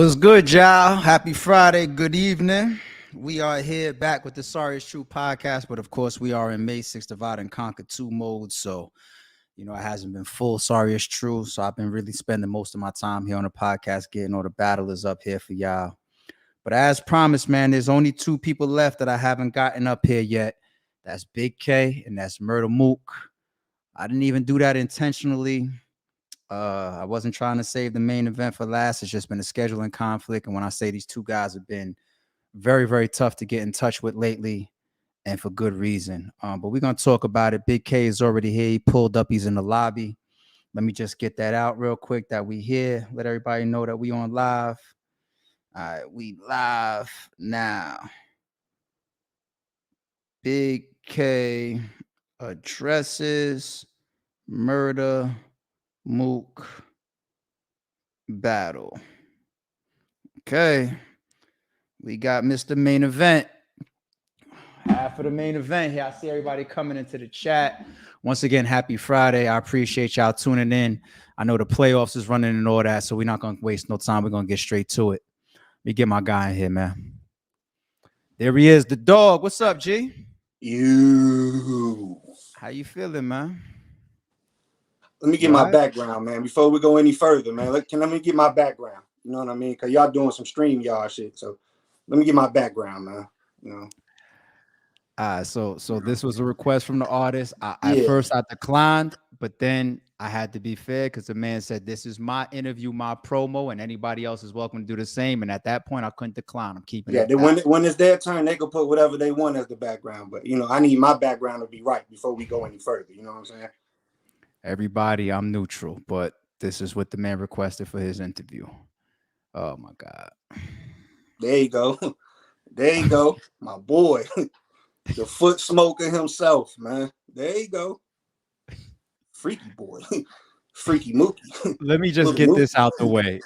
What's good, y'all? Happy Friday. Good evening. We are here back with the Sorry Is True podcast, but of course, we are in May 6 Divide and Conquer 2 mode. So, it hasn't been full Sorry Is True. So, I've been really spending most of my time here on the podcast, getting all the battlers up here for y'all. But as promised, man, there's only two people left that I haven't gotten up here yet. That's Bigg K and that's Murda Mook. I didn't even do that intentionally. I wasn't trying to save the main event for last. It's just been a scheduling conflict. And when I say these two guys have been very, very tough to get in touch with lately, and for good reason. But we're going to talk about it. Bigg K is already here. He pulled up. He's in the lobby. Let me just get that out real quick that we here. Let everybody know that we on live. All right, we live now. Bigg K addresses Murda Mook battle. Okay. We got Mr. Main Event. Half of the main event here. I see everybody coming into the chat. Once again, happy Friday. I appreciate y'all tuning in. I know the playoffs is running and all that, so we're not going to waste no time. We're going to get straight to it. Let me get my guy in here, man. There he is, the dog. What's up, G? You. How you feeling, man? Let me get my background, man. Before we go any further, man, let me get my background. You know what I mean? Because y'all doing some stream y'all shit. So let me get my background, man. So this was a request from the artist. At first I declined, but then I had to be fair because the man said, this is my interview, my promo, and anybody else is welcome to do the same. And at that point, I couldn't decline. I'm keeping it. When it's their turn, they can put whatever they want as the background. But, I need my background to be right before we go any further. You know what I'm saying? Everybody, I'm neutral, but this is what the man requested for his interview. Oh, my God. There you go. There you go. My boy. The foot smoker himself, man. There you go. Freaky boy. Freaky Mookie. Let me just get this out the way.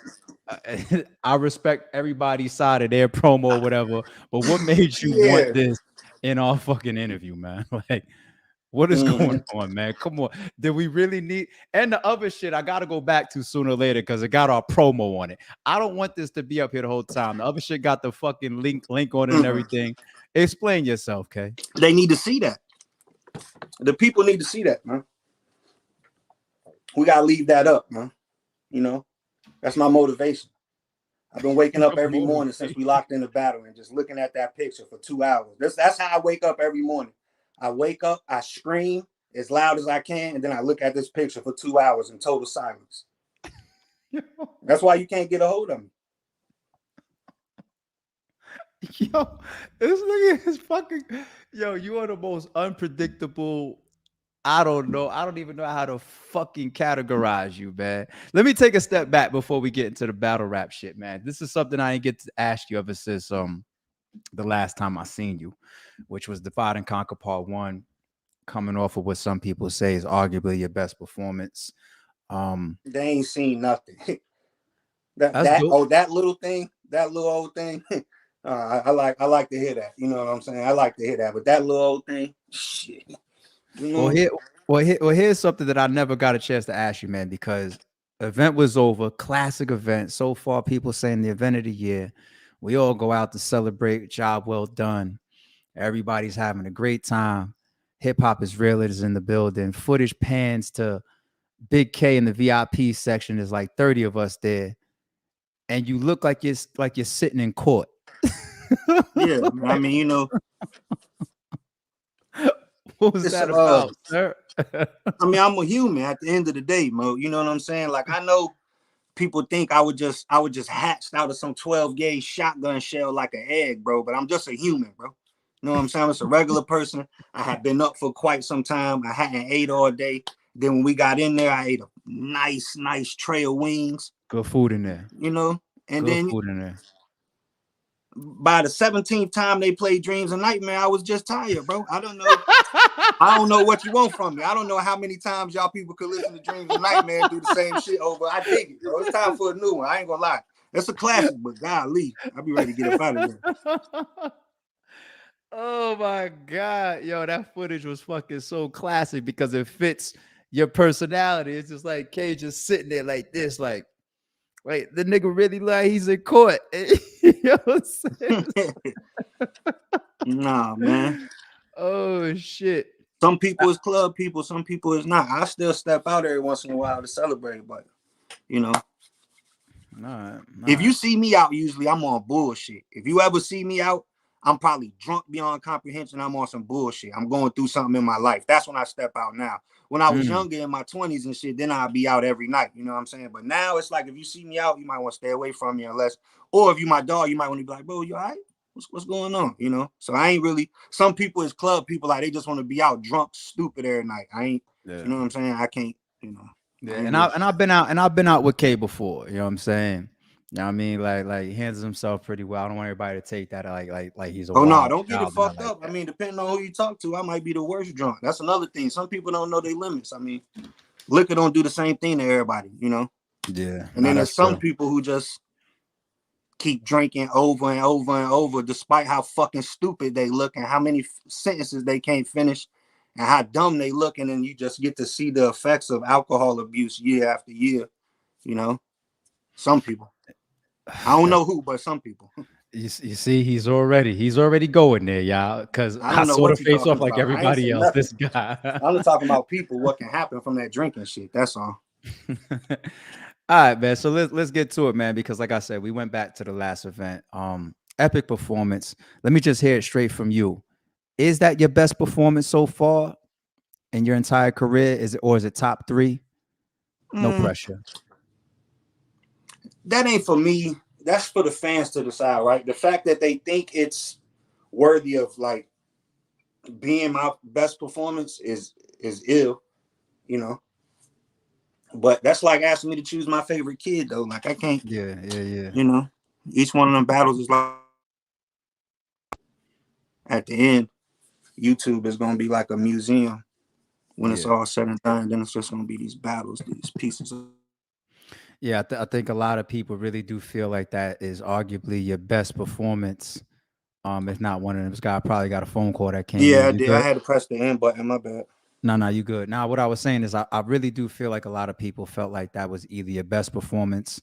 I respect everybody's side of their promo or whatever, but what made you want this in our fucking interview, man? Like, what is going on, man? Come on. Did we really need? And the other shit I got to go back to sooner or later because it got our promo on it. I don't want this to be up here the whole time. The other shit got the fucking link on it and everything. Explain yourself, Kay. They need to see that. The people need to see that, man. We got to leave that up, man. That's my motivation. I've been waking up every morning since we locked in the battle and just looking at that picture for 2 hours. That's how I wake up every morning. I wake up, I scream as loud as I can, and then I look at this picture for 2 hours in total silence. That's why you can't get a hold of me. Yo, this nigga is fucking. Yo, you are the most unpredictable. I don't know. I don't even know how to fucking categorize you, man. Let me take a step back before we get into the battle rap shit, man. This is something I ain't get to ask you ever since the last time I seen you, which was Divide and Conquer Part 1, coming off of what some people say is arguably your best performance. They ain't seen nothing. that little thing, that little old thing. I like to hear that. You know what I'm saying? I like to hear that. But that little old thing, shit. Here's something that I never got a chance to ask you, man, because the event was over. Classic event. So far, people saying the event of the year. We all go out to celebrate. Job well done. Everybody's having a great time. Hip hop is real. It is in the building. Footage pans to Bigg K in the VIP section. There's like 30 of us there, and you look like you're sitting in court. Yeah, I mean, What was that about, sir? I mean, I'm a human at the end of the day, Mo. You know what I'm saying? Like, I know people think I would just hatched out of some 12 gauge shotgun shell like an egg, bro. But I'm just a human, bro. You know what I'm saying? I'm just a regular person. I had been up for quite some time. I hadn't ate all day. Then when we got in there, I ate a nice tray of wings. Good food in there. And good food in there. By the 17th time they played Dreams and Nightmare, I was just tired, bro. I don't know what you want from me. I don't know how many times y'all people could listen to Dreams and Nightmare and do the same shit over. I dig it, bro. It's time for a new one. I ain't gonna lie. It's a classic, but golly, I'll be ready to get up out of there. Oh my God. Yo, that footage was fucking so classic because it fits your personality. It's just like K just sitting there like this, like, Wait, the nigga really like he's in court. You know what I'm saying? Nah, man. Oh shit. Some people is club people, some people is not. I still step out every once in a while to celebrate, but you know, Nah, if nah. you see me out, usually I'm on bullshit. If you ever see me out, I'm probably drunk beyond comprehension. I'm on some bullshit. I'm going through something in my life. That's when I step out now. When I was younger in my 20s and shit, then I'd be out every night. You know what I'm saying? But now it's like if you see me out, you might want to stay away from me unless, or if you my dog, you might want to be like, bro, you all right? What's going on? You know? So I ain't really, some people is club people, like they just want to be out drunk, stupid every night. I ain't, Yeah. you know what I'm saying? I can't, you know. Yeah, I ain't and with I've been out with K before. You know what I'm saying? You know what I mean? Like he handles himself pretty well. I don't want everybody to take that like he's a Oh no, wild don't get it child, not fucked like up. I that. mean, depending on who you talk to, I might be the worst drunk. That's another thing. Some people don't know their limits. I mean, liquor don't do the same thing to everybody, you know. Yeah, And no, then that's there's some true. people who just keep drinking over and over and over, despite how fucking stupid they look and how many sentences they can't finish and how dumb they look. And then you just get to see the effects of alcohol abuse year after year, you know. Some people. I don't That know who, but some people. you see, he's already going there, y'all. Because I I don't know saw the what you're face talking off like about. I ain't everybody saying else. nothing. This guy. I'm just talking about people, what can happen from that drinking shit. That's all. All right, man. So let's get to it, man. Because like I said, we went back to the last event. Epic performance. Let me just hear it straight from you. Is that your best performance so far in your entire career? Is it top three? No Mm, pressure. that ain't for me. That's for the fans to decide, right? The fact that they think it's worthy of like being my best performance is ill, you know. But that's like asking me to choose my favorite kid, though. Like I can't, Yeah, yeah, yeah. you know. Each one of them battles is like at the end, YouTube is gonna be like a museum when it's Yeah. all said and done. Then it's just gonna be these battles, these pieces of. Yeah, I think a lot of people really do feel like that is arguably your best performance. If not one of them. This guy probably got a phone call that came Yeah, in. I You did. I good? had to press the end button. My bad. No, no, you good. Now, what I was saying is I really do feel like a lot of people felt like that was either your best performance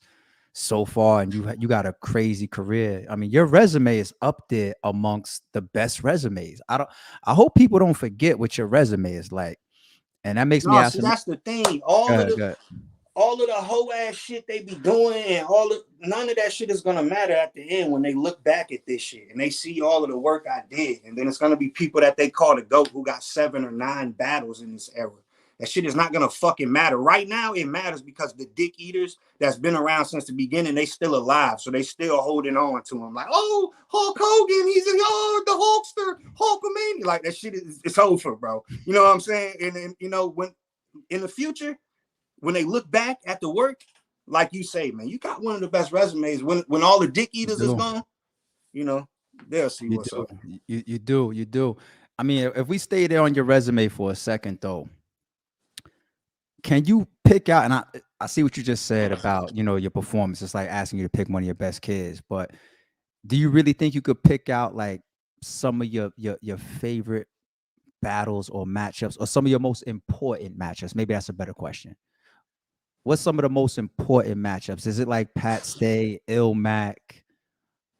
so far, and you got a crazy career. I mean, your resume is up there amongst the best resumes. I hope people don't forget what your resume is like. And that makes me No, ask see, them. that's the thing. Go ahead, go ahead. All of the whole ass shit they be doing and none of that shit is gonna matter at the end when they look back at this shit and they see all of the work I did. And then it's gonna be people that they call the GOAT who got 7 or 9 battles in this era. That shit is not gonna fucking matter. Right now, it matters because the dick eaters that's been around since the beginning, they still alive. So they still holding on to him. Like, oh, Hulk Hogan, he's the Hulkster, Hulkamania. Like that shit is it's over, bro. You know what I'm saying? And then, you know, when in the future, when they look back at the work, like you say, man, you got one of the best resumes. When all the dick You eaters is do. gone, you know, they'll see You what's do. up. You do. You do. I mean, if we stay there on your resume for a second, though, can you pick out? And I see what you just said about your performance. It's like asking you to pick one of your best kids, but do you really think you could pick out like some of your favorite battles or matchups, or some of your most important matchups? Maybe that's a better question. What's some of the most important matchups? Is it like Pat Stay, Ill Mac,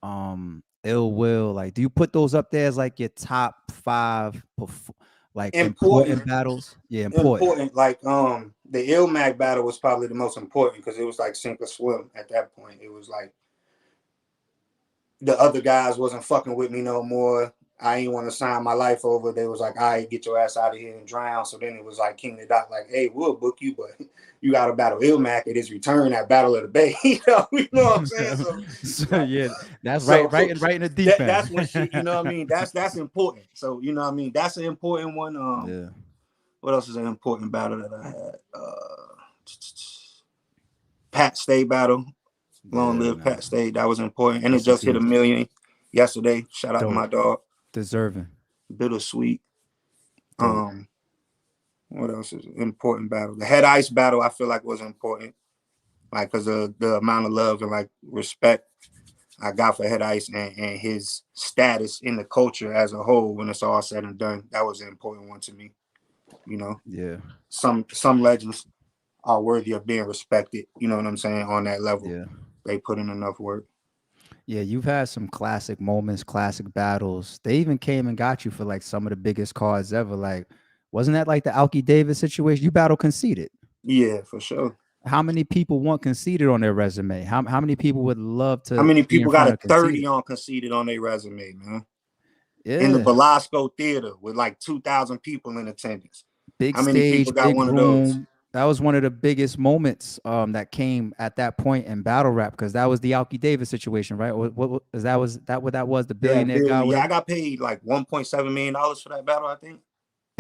Ill Will? Like, do you put those up there as like your top five, like important Important, battles? Yeah, important. important. Like the Ilmac battle was probably the most important because it was like sink or swim at that point. It was like the other guys wasn't fucking with me no more. I ain't want to sign my life over. They was like, all right, get your ass out of here and drown. So then it was like King the Dot, like, hey, we'll book you, but you got to battle Ilmac at his return at Battle of the Bay. you know what I'm saying? So, So, like, yeah, that's so right in the deep that's end. when shit, you know what I mean? That's important. So, you know what I mean? That's an important one. Yeah, What else is an important battle that I had? Pat Stay battle. Long yeah, live Pat man. Stay. That was important. And it Rest in just hit a peace. million yesterday. Shout out to Dope, my dog. deserving, Bittersweet. dope. Um, what else is important battle? The head ice battle I feel like was important. Like because of the amount of love and like respect I got for head ice and his status in the culture as a whole when it's all said and done. That was an important one to me. You know, Yeah, some legends. are worthy of being respected. You know what I'm saying? On that level, Yeah. they put in enough work. Yeah, you've had some classic moments, classic battles. They even came and got you for like some of the biggest cards ever. Like, wasn't that like the Alki Davis situation? You battle conceded. Yeah, for sure. How many people want conceded on their resume? How many people would love How to many be in people got front a of 30 conceded? on conceded on their resume, man? In the Yeah. Belasco Theater with like 2,000 people in attendance. Big How many people stage, got big one of those? room. That was one of the biggest moments that came at that point in battle rap because that was the Alki Davis situation, right? What is that? Was that what that was? The Yeah, billionaire guy, Billy. Yeah, I whatever. got paid like $1.7 million for that battle, I think.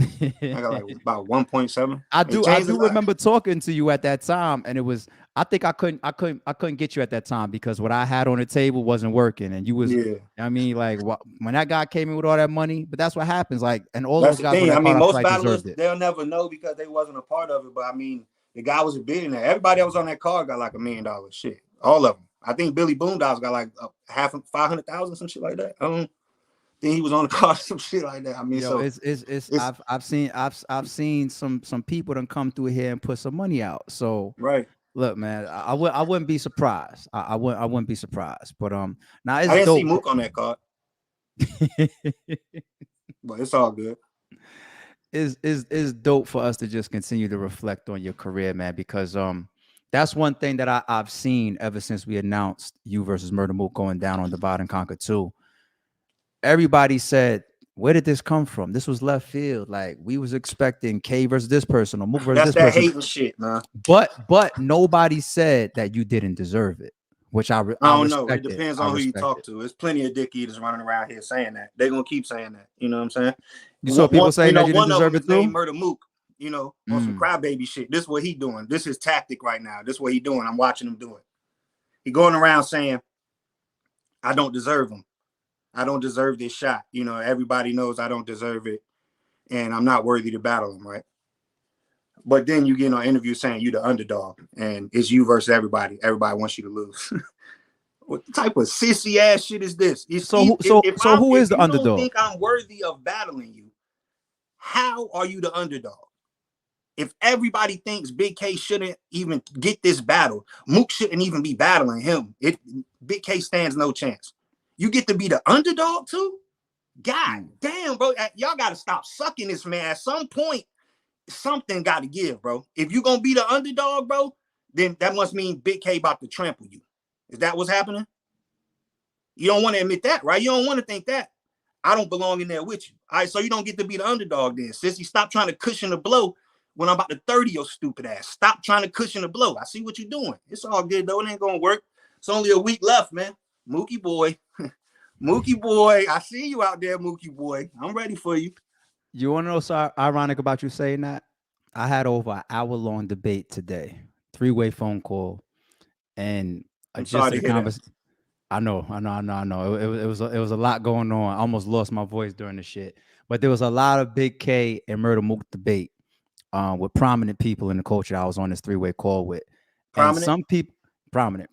I got like about 1.7. It I changed a do lot. remember talking to you at that time, and it was I think I couldn't get you at that time because what I had on the table wasn't working, and you was Yeah. I mean like when that guy came in with all that money, but that's what happens. Like, and all That's those the guys on thing. I that card mean, I feel most like battlers, deserved it. they'll never know because they wasn't a part of it. But I mean, the guy was a billionaire. Everybody that was on that card got like $1 million. Shit. All of them. I think Billy Boondocks got like half 500,000, some shit like that. I don't think he was on the card, some shit like that. I mean, Yo, so it's it's I've seen some people done come through here and put some money out. So right. look, man, I wouldn't be surprised. I wouldn't be surprised. But now I it's didn't see dope. Mook on that card, but it's all good. Is dope for us to just continue to reflect on your career, man, because that's one thing that I've seen ever since we announced you versus Murda Mook going down on Divide and Conquer 2. Everybody said, where did this come from? This was left field. Like we was expecting K versus this person or Mook versus That's this that person. hating shit, man. But nobody said that you didn't deserve it, which I I don't know. It respect it. depends I on who you respect talk it. to. There's plenty of dick eaters running around here saying that. They're gonna keep saying that. You know what I'm saying? You saw people saying that you didn't One of deserve them it is named too. Murda Mook. You know, on some Mm. crybaby shit. This is what he doing. This is tactic right now. This is what he doing. I'm watching him do it. He going around saying, "I don't deserve him. I don't deserve this shot. You know, everybody knows I don't deserve it, and I'm not worthy to battle him." Right? But then you get on an interview saying you the underdog, and it's you versus everybody. Everybody wants you to lose. What type of sissy ass shit is this? So who is If the you don't underdog? think I'm worthy of battling you, how are you the underdog? If everybody thinks Bigg K shouldn't even get this battle, Mook shouldn't even be battling him. Bigg K stands no chance. You get to be the underdog too? God damn, bro. Y'all got to stop sucking this man. At some point, something got to give, bro. If you're going to be the underdog, bro, then that must mean Bigg K about to trample you. Is that what's happening? You don't want to admit that, right? You don't want to think that. I don't belong in there with you. All right, so you don't get to be the underdog then. Sissy, stop trying to cushion the blow when I'm about to 30 your stupid ass. Stop trying to cushion the blow. I see what you're doing. It's all good, though. It ain't going to work. It's only a week left, man. Mookie boy. Mookie boy. I see you out there, Mookie boy. I'm ready for you. You want to know so ironic about you saying that? I had over an hour-long debate today, three-way phone call, and I'm just sorry to to the hear that. conversation. I know. It was a lot going on. I almost lost my voice during the shit, but there was a lot of Bigg K and Murda Mook debate with prominent people in the culture that I was on this three-way call with, and Prominent? some people prominent,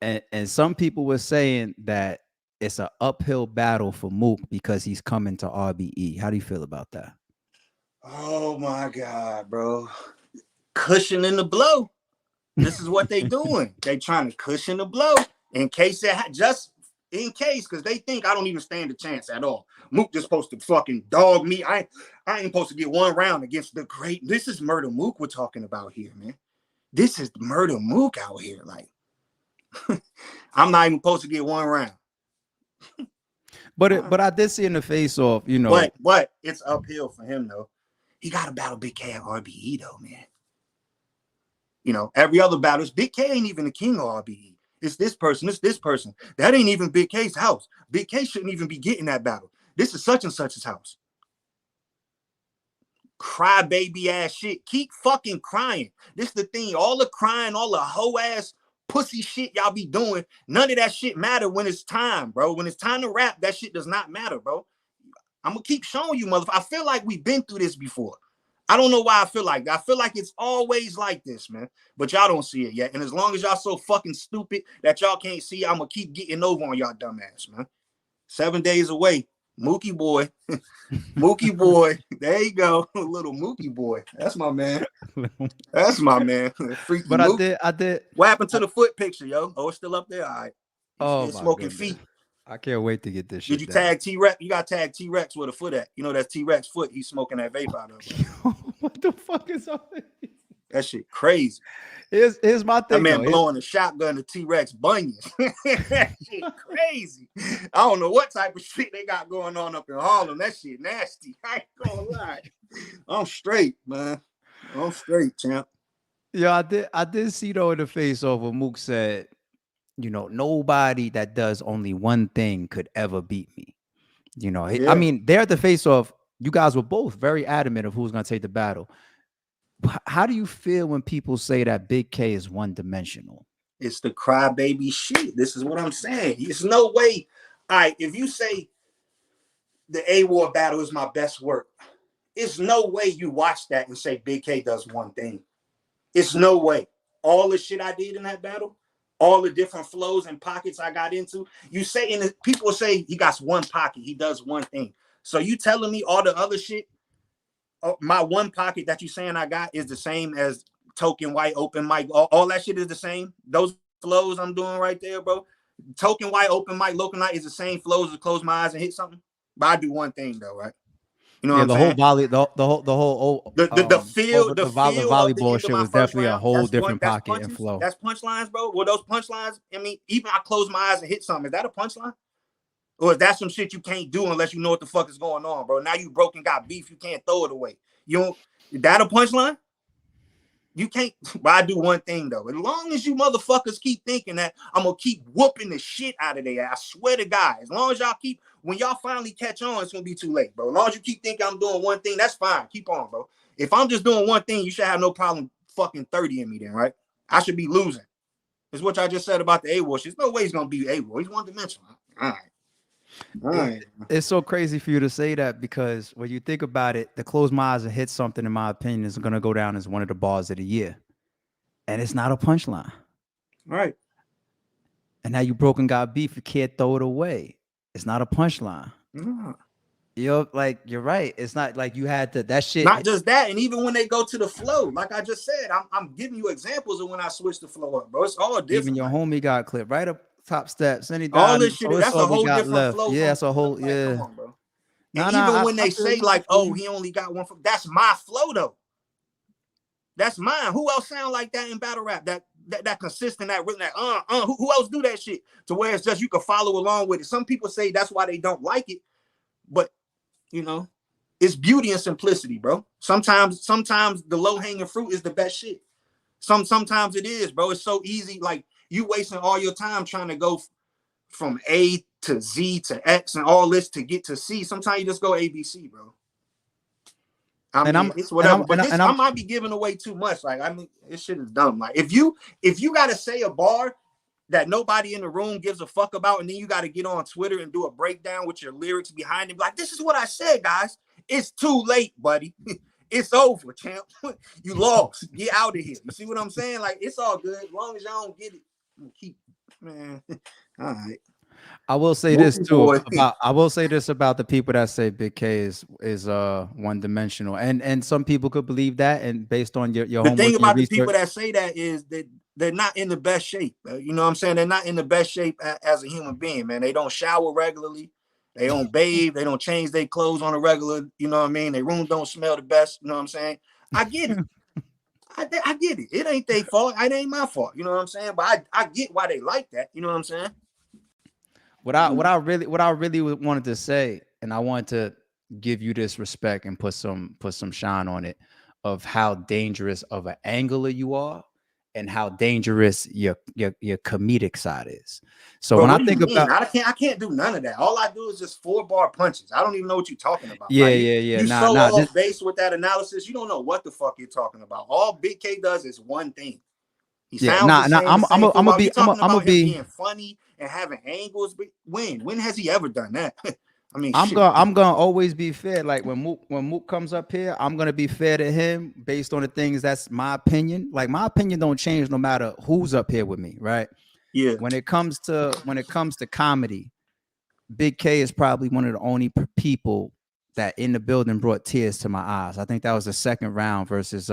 and some people were saying that it's an uphill battle for Mook because he's coming to RBE. How do you feel about that? Oh, my God, bro. Cushioning the blow. This is what they doing. They trying to cushion the blow in case because they think I don't even stand a chance at all. Mook just supposed to fucking dog me. I ain't supposed to get one round against the great. This is Murda Mook we're talking about here, man. This is Murda Mook out here. Like, I'm not even supposed to get one round. But I did see in the face off, you know. But it's uphill for him though. He got to battle Bigg K at RBE though, man. You know, every other battle, Bigg K ain't even the king of RBE. It's this person. It's this person. That ain't even Bigg K's house. Bigg K shouldn't even be getting that battle. This is such and such's house. Cry baby ass shit. Keep fucking crying. This is the thing. All the crying, all the hoe ass pussy shit y'all be doing. None of that shit matter when it's time, bro. When it's time to rap, that shit does not matter, bro. I'm gonna keep showing you, motherfucker. I feel like we've been through this before. I don't know why I feel like that. I feel like it's always like this, man. But y'all don't see it yet. And as long as y'all so fucking stupid that y'all can't see, I'm gonna keep getting over on y'all dumbass, man. 7 days away. Mookie boy. Mookie boy. There you go. Little Mookie boy. That's my man. That's my man. Freaky But Mook. I did. What happened to the foot picture, yo? Oh, it's still up there? All right. He's Oh still my smoking goodness. feet. I can't wait to get this shit Did you down. tag T-Rex? You got to tag T-Rex with a foot at. You know that's T-Rex foot. He's smoking that vape out of. What the fuck is up? That shit crazy. Here's my thing. That man blowing a shotgun to T-Rex bunions. That shit crazy. I don't know what type of shit they got going on up in Harlem. That shit nasty. I ain't gonna lie. I'm straight, man. I'm straight, champ. Yeah, I did see though in the face off what Mook said, you know, nobody that does only one thing could ever beat me. You know, Yeah. I mean, they're at the face off. You guys were both very adamant of who's gonna take the battle. How do you feel when people say that Bigg K is one-dimensional? It's the crybaby shit. This is what I'm saying. There's no way. All right, if you say the A-War battle is my best work, it's no way you watch that and say Bigg K does one thing. It's no way. All the shit I did in that battle, all the different flows and pockets I got into, you say, people say he got one pocket, he does one thing. So you telling me all the other shit, my one pocket that you saying I got is the same as Token White, Open Mic, all that shit is the same. Those flows I'm doing right there, bro. Token White, Open Mic, Local Night is the same flows as Close My Eyes and Hit Something. But I do one thing though, right? You know what I'm saying? The feel of volleyball the end shit of my was first definitely round, a whole different that's pocket and punches, flow. That's punchlines, bro. Were those punchlines? I mean, even I close my eyes and hit something. Is that a punchline? Or is that some shit you can't do unless you know what the fuck is going on, bro? Now you broken, got beef, you can't throw it away. You don't. Is that a punchline? You can't. But I do one thing though. As long as you motherfuckers keep thinking that, I'm gonna keep whooping the shit out of there. I swear to God. As long as y'all keep, when y'all finally catch on, it's gonna be too late, bro. As long as you keep thinking I'm doing one thing, that's fine. Keep on, bro. If I'm just doing one thing, you should have no problem fucking 30 in me then, right? I should be losing. It's what I just said about the A-War. There's no way he's gonna be A-War. He's one-dimensional. All right. It's so crazy for you to say that because when you think about it, the Close My Eyes and Hit Something, in my opinion, is going to go down as one of the bars of the year. And it's not a punchline. Right. And now you broken got beef, you can't throw it away. It's not a punchline. No. You're right. It's not like you had to, that shit. Not just that, and even when they go to the flow, like I just said, I'm giving you examples of when I switch the flow up, bro. It's all different. Even your homie got clipped right up top steps. And he died. All this shit, that's a whole different left. flow. Yeah, that's a whole, yeah. Come on, bro. And even when they say like, oh, he only got one, that's my flow though. That's mine. Who else sound like that in battle rap? That consistent, that rhythm, that who else do that shit to where it's just you can follow along with it? Some people say that's why they don't like it, but you know, it's beauty and simplicity, bro. Sometimes the low-hanging fruit is the best shit. Sometimes it is, bro. It's so easy. Like you wasting all your time trying to go from A to Z to X and all this to get to C. Sometimes you just go ABC, bro. I mean, it's whatever. I might be giving away too much. Like, I mean, this shit is dumb. Like, if you gotta say a bar that nobody in the room gives a fuck about, and then you gotta get on Twitter and do a breakdown with your lyrics behind it, like, this is what I said, guys. It's too late, buddy. It's over, champ. You lost. Get out of here. You see what I'm saying? Like, it's all good. As long as y'all don't get it, keep, man. All right. I will say this too about the people that say Bigg K is one-dimensional, and some people could believe that, and based on your the thing about the people that say that is that they're not in the best shape. You know what I'm saying? They're not in the best shape as a human being, man. They don't shower regularly, they don't bathe, they don't change their clothes on a regular. You know what I mean? Their room don't smell the best. You know what I'm saying? I get it. I get it. It ain't their fault. It ain't my fault. You know what I'm saying? But I get why they like that. You know what I'm saying? What I really wanted to say, and I wanted to give you this respect and put some shine on it, of how dangerous of an angler you are, and how dangerous your comedic side is. So when I think about, I can't do none of that. All I do is just 4-bar punches. I don't even know what you're talking about. Yeah, like, yeah. You off base with that analysis. You don't know what the fuck you're talking about. All Bigg K does is one thing. He sounds I'm gonna be being funny and having angles. But when has he ever done that? I mean, I'm gonna always be fair. Like when Mook comes up here, I'm gonna be fair to him based on the things that's my opinion. Like my opinion don't change no matter who's up here with me, right? Yeah. When it comes to comedy, Bigg K is probably one of the only people that in the building brought tears to my eyes. I think that was the second round versus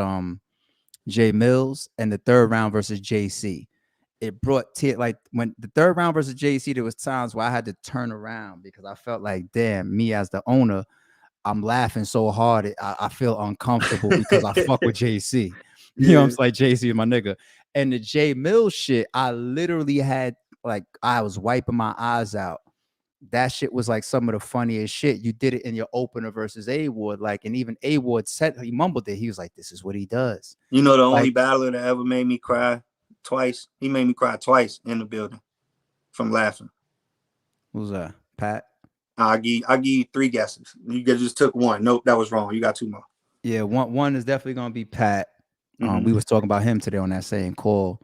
Jay Mills, and the third round versus JC. It brought tears. Like when the third round versus JC, there was times where I had to turn around because I felt like, damn, me as the owner, I'm laughing so hard, I feel uncomfortable because I fuck with JC. You know, I'm like, JC is my nigga. And the Jay Mills shit, I literally had like I was wiping my eyes out. That shit was like some of the funniest shit. You did it in your opener versus A Ward, like, and even A Ward said he mumbled it. He was like, "This is what he does." You know, the like, only battler that ever made me cry twice. He made me cry twice in the building from laughing. Who's that? Pat? I'll give you 3 guesses. You just took one. Nope, that was wrong. You got 2 more. Yeah, one is definitely gonna be Pat. We was talking about him today on that same call.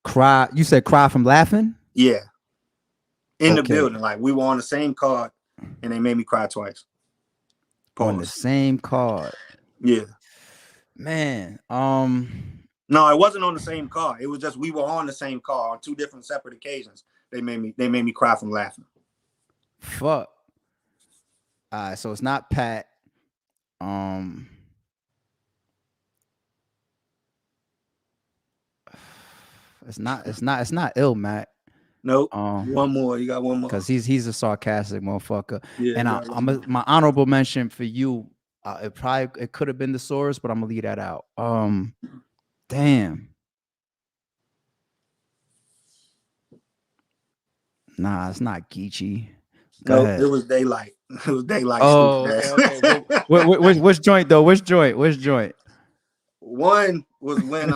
Cry. You said cry from laughing? Yeah. In the building, like we were on the same card, and they made me cry twice. Pause. On the same card. Yeah. Man. No, it wasn't on the same card. It was just we were on the same card on 2 different separate occasions. They made me cry from laughing. Fuck. All right, so it's not Pat. It's not ill, Matt. Nope. One more. You got one more. Because he's a sarcastic motherfucker. Yeah. And my honorable mention for you. It could have been the Source, but I'm gonna leave that out. Damn. Nah, it's not Geechee. No, it was Daylight. It was Daylight. Oh, okay. Which joint though? Which joint? One was when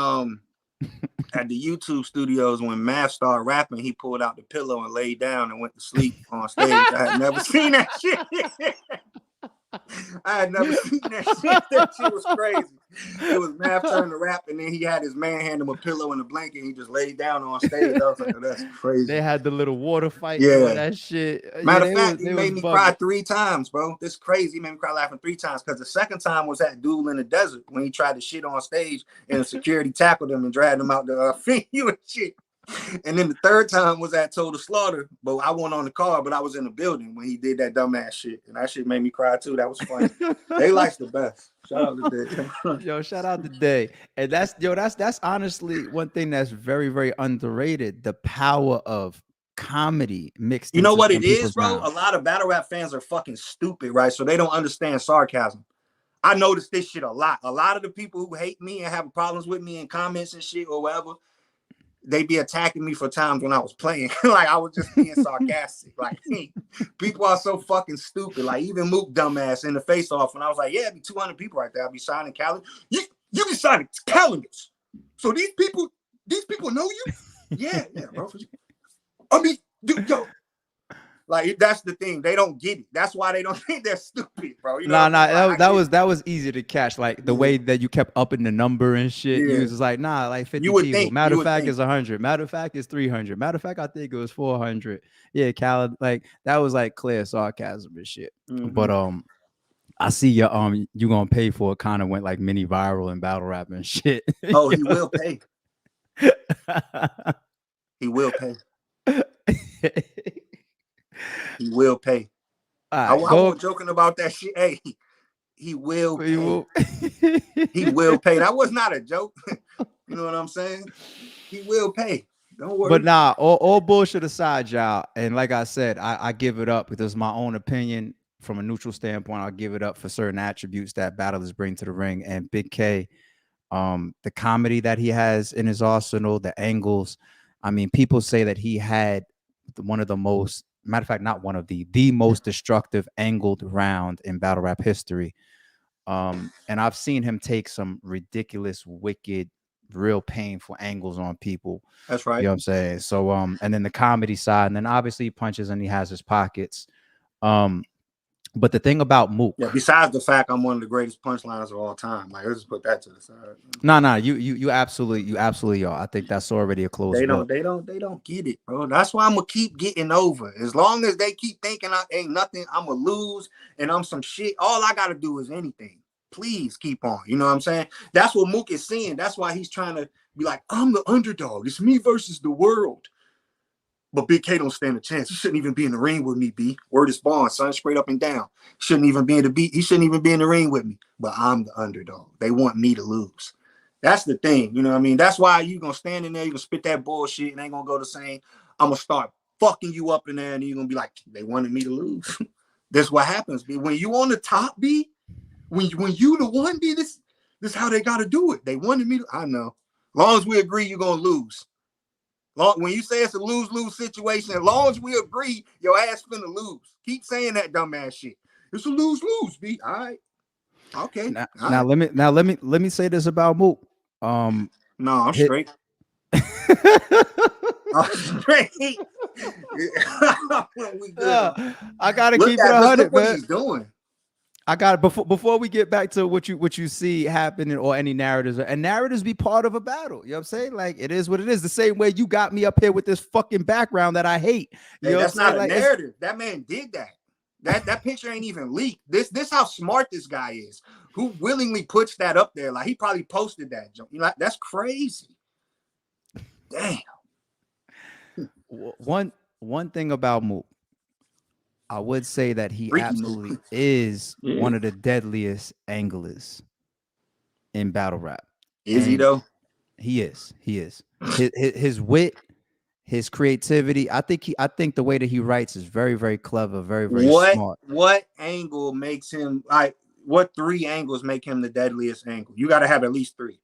at the YouTube studios when Math started rapping, he pulled out the pillow and laid down and went to sleep on stage. I had never seen that shit. I had never seen that shit. That shit was crazy. It was Math turning to rap, and then he had his man hand him a pillow and a blanket, and he just laid down on stage. I was like, oh, that's crazy. They had the little water fight. Yeah, that shit. Matter of fact, he made me cry 3 times, bro. This is crazy. He made me cry laughing 3 times because the second time was that duel in the desert when he tried to shit on stage and the security tackled him and dragged him out the venue and shit. And then the third time was at Total Slaughter, but I wasn't on the car, but I was in the building when he did that dumbass shit, and that shit made me cry too. That was funny. Daylight's the best. Shout out to Day. Yo, shout out to Day. And that's honestly one thing that's very, very underrated. The power of comedy mixed. You know what it is, bro? A lot of battle rap fans are fucking stupid, right? So they don't understand sarcasm. I noticed this shit a lot. A lot of the people who hate me and have problems with me in comments and shit or whatever, they be attacking me for times when I was playing. Like I was just being sarcastic. Like people are so fucking stupid. Like even Mook dumbass in the face off, and I was like, yeah, it'd be 200 people right there. I'll be signing calendars. You be signing calendars. So these people know you? Yeah, bro. I mean, dude, yo. Like that's the thing. They don't get it. That's why they don't think they're stupid, bro. You know that was easy to catch. Like the way that you kept upping the number and shit. You was just like, nah, like 50 people. Matter of fact, it's 100. Matter of fact, it's 300. Matter of fact, I think it was 400. Yeah, Cal. Like that was like clear sarcasm and shit. But I see you gonna pay for it. Kind of went like mini viral in battle rap and shit. Oh, he will pay. He will pay. He will pay. I wasn't joking about that shit. Hey, he will pay. He will pay. That was not a joke. You know what I'm saying? He will pay. Don't worry. But nah, all bullshit aside, y'all. And like I said, I give it up because it's my own opinion. From a neutral standpoint, I'll give it up for certain attributes that battlers bring to the ring. And Bigg K, the comedy that he has in his arsenal, the angles. I mean, people say that he had one of the most, matter of fact, not one of the most destructive angled round in battle rap history. And I've seen him take some ridiculous, wicked, real painful angles on people. That's right. You know what I'm saying? So, and then the comedy side, and then obviously he punches and he has his pockets. But the thing about Mook, besides the fact I'm one of the greatest punchlines of all time, like let's just put that to the side. No, you absolutely are. I think that's already a close. They don't get it, bro. That's why I'm gonna keep getting over. As long as they keep thinking I ain't nothing, I'm gonna lose and I'm some shit. All I gotta do is anything. Please keep on. You know what I'm saying? That's what Mook is seeing. That's why he's trying to be like, I'm the underdog. It's me versus the world. But Bigg K don't stand a chance. He shouldn't even be in the ring with me, B. Word is bond, son, straight up and down. Shouldn't even be in the beat. He shouldn't even be in the ring with me. But I'm the underdog. They want me to lose. That's the thing. You know what I mean? That's why you gonna stand in there, you gonna spit that bullshit and ain't gonna go the same. I'm gonna start fucking you up in there, and you're gonna be like, they wanted me to lose. That's what happens, B. When you on the top, B, when you the one, B, this how they gotta do it. They wanted me to, I know. Long as we agree, you're gonna lose. When you say it's a lose-lose situation, as long as we agree, your ass finna lose. Keep saying that dumbass shit. It's a lose-lose, B. All right. Okay. Now let me say this about Mook. No, I'm straight. I'm straight. We good. I gotta keep it 100, look what man. he's doing. I got before we get back to what you see happening or any narratives, and narratives be part of a battle. You know what I'm saying? Like, it is what it is. The same way you got me up here with this fucking background that I hate. You know that's not a like, narrative. That man did that. That picture ain't even leaked. This how smart this guy is. Who willingly puts that up there? Like, he probably posted that. You know, that's crazy. Damn. One thing about Mook, I would say that he Freaky absolutely Mook. is one of the deadliest anglers in battle rap. Is he though? He is. His wit, his creativity. I think the way that he writes is very, very clever, very, very smart. What angle makes him like? What 3 angles make him the deadliest angle? You got to have at least 3.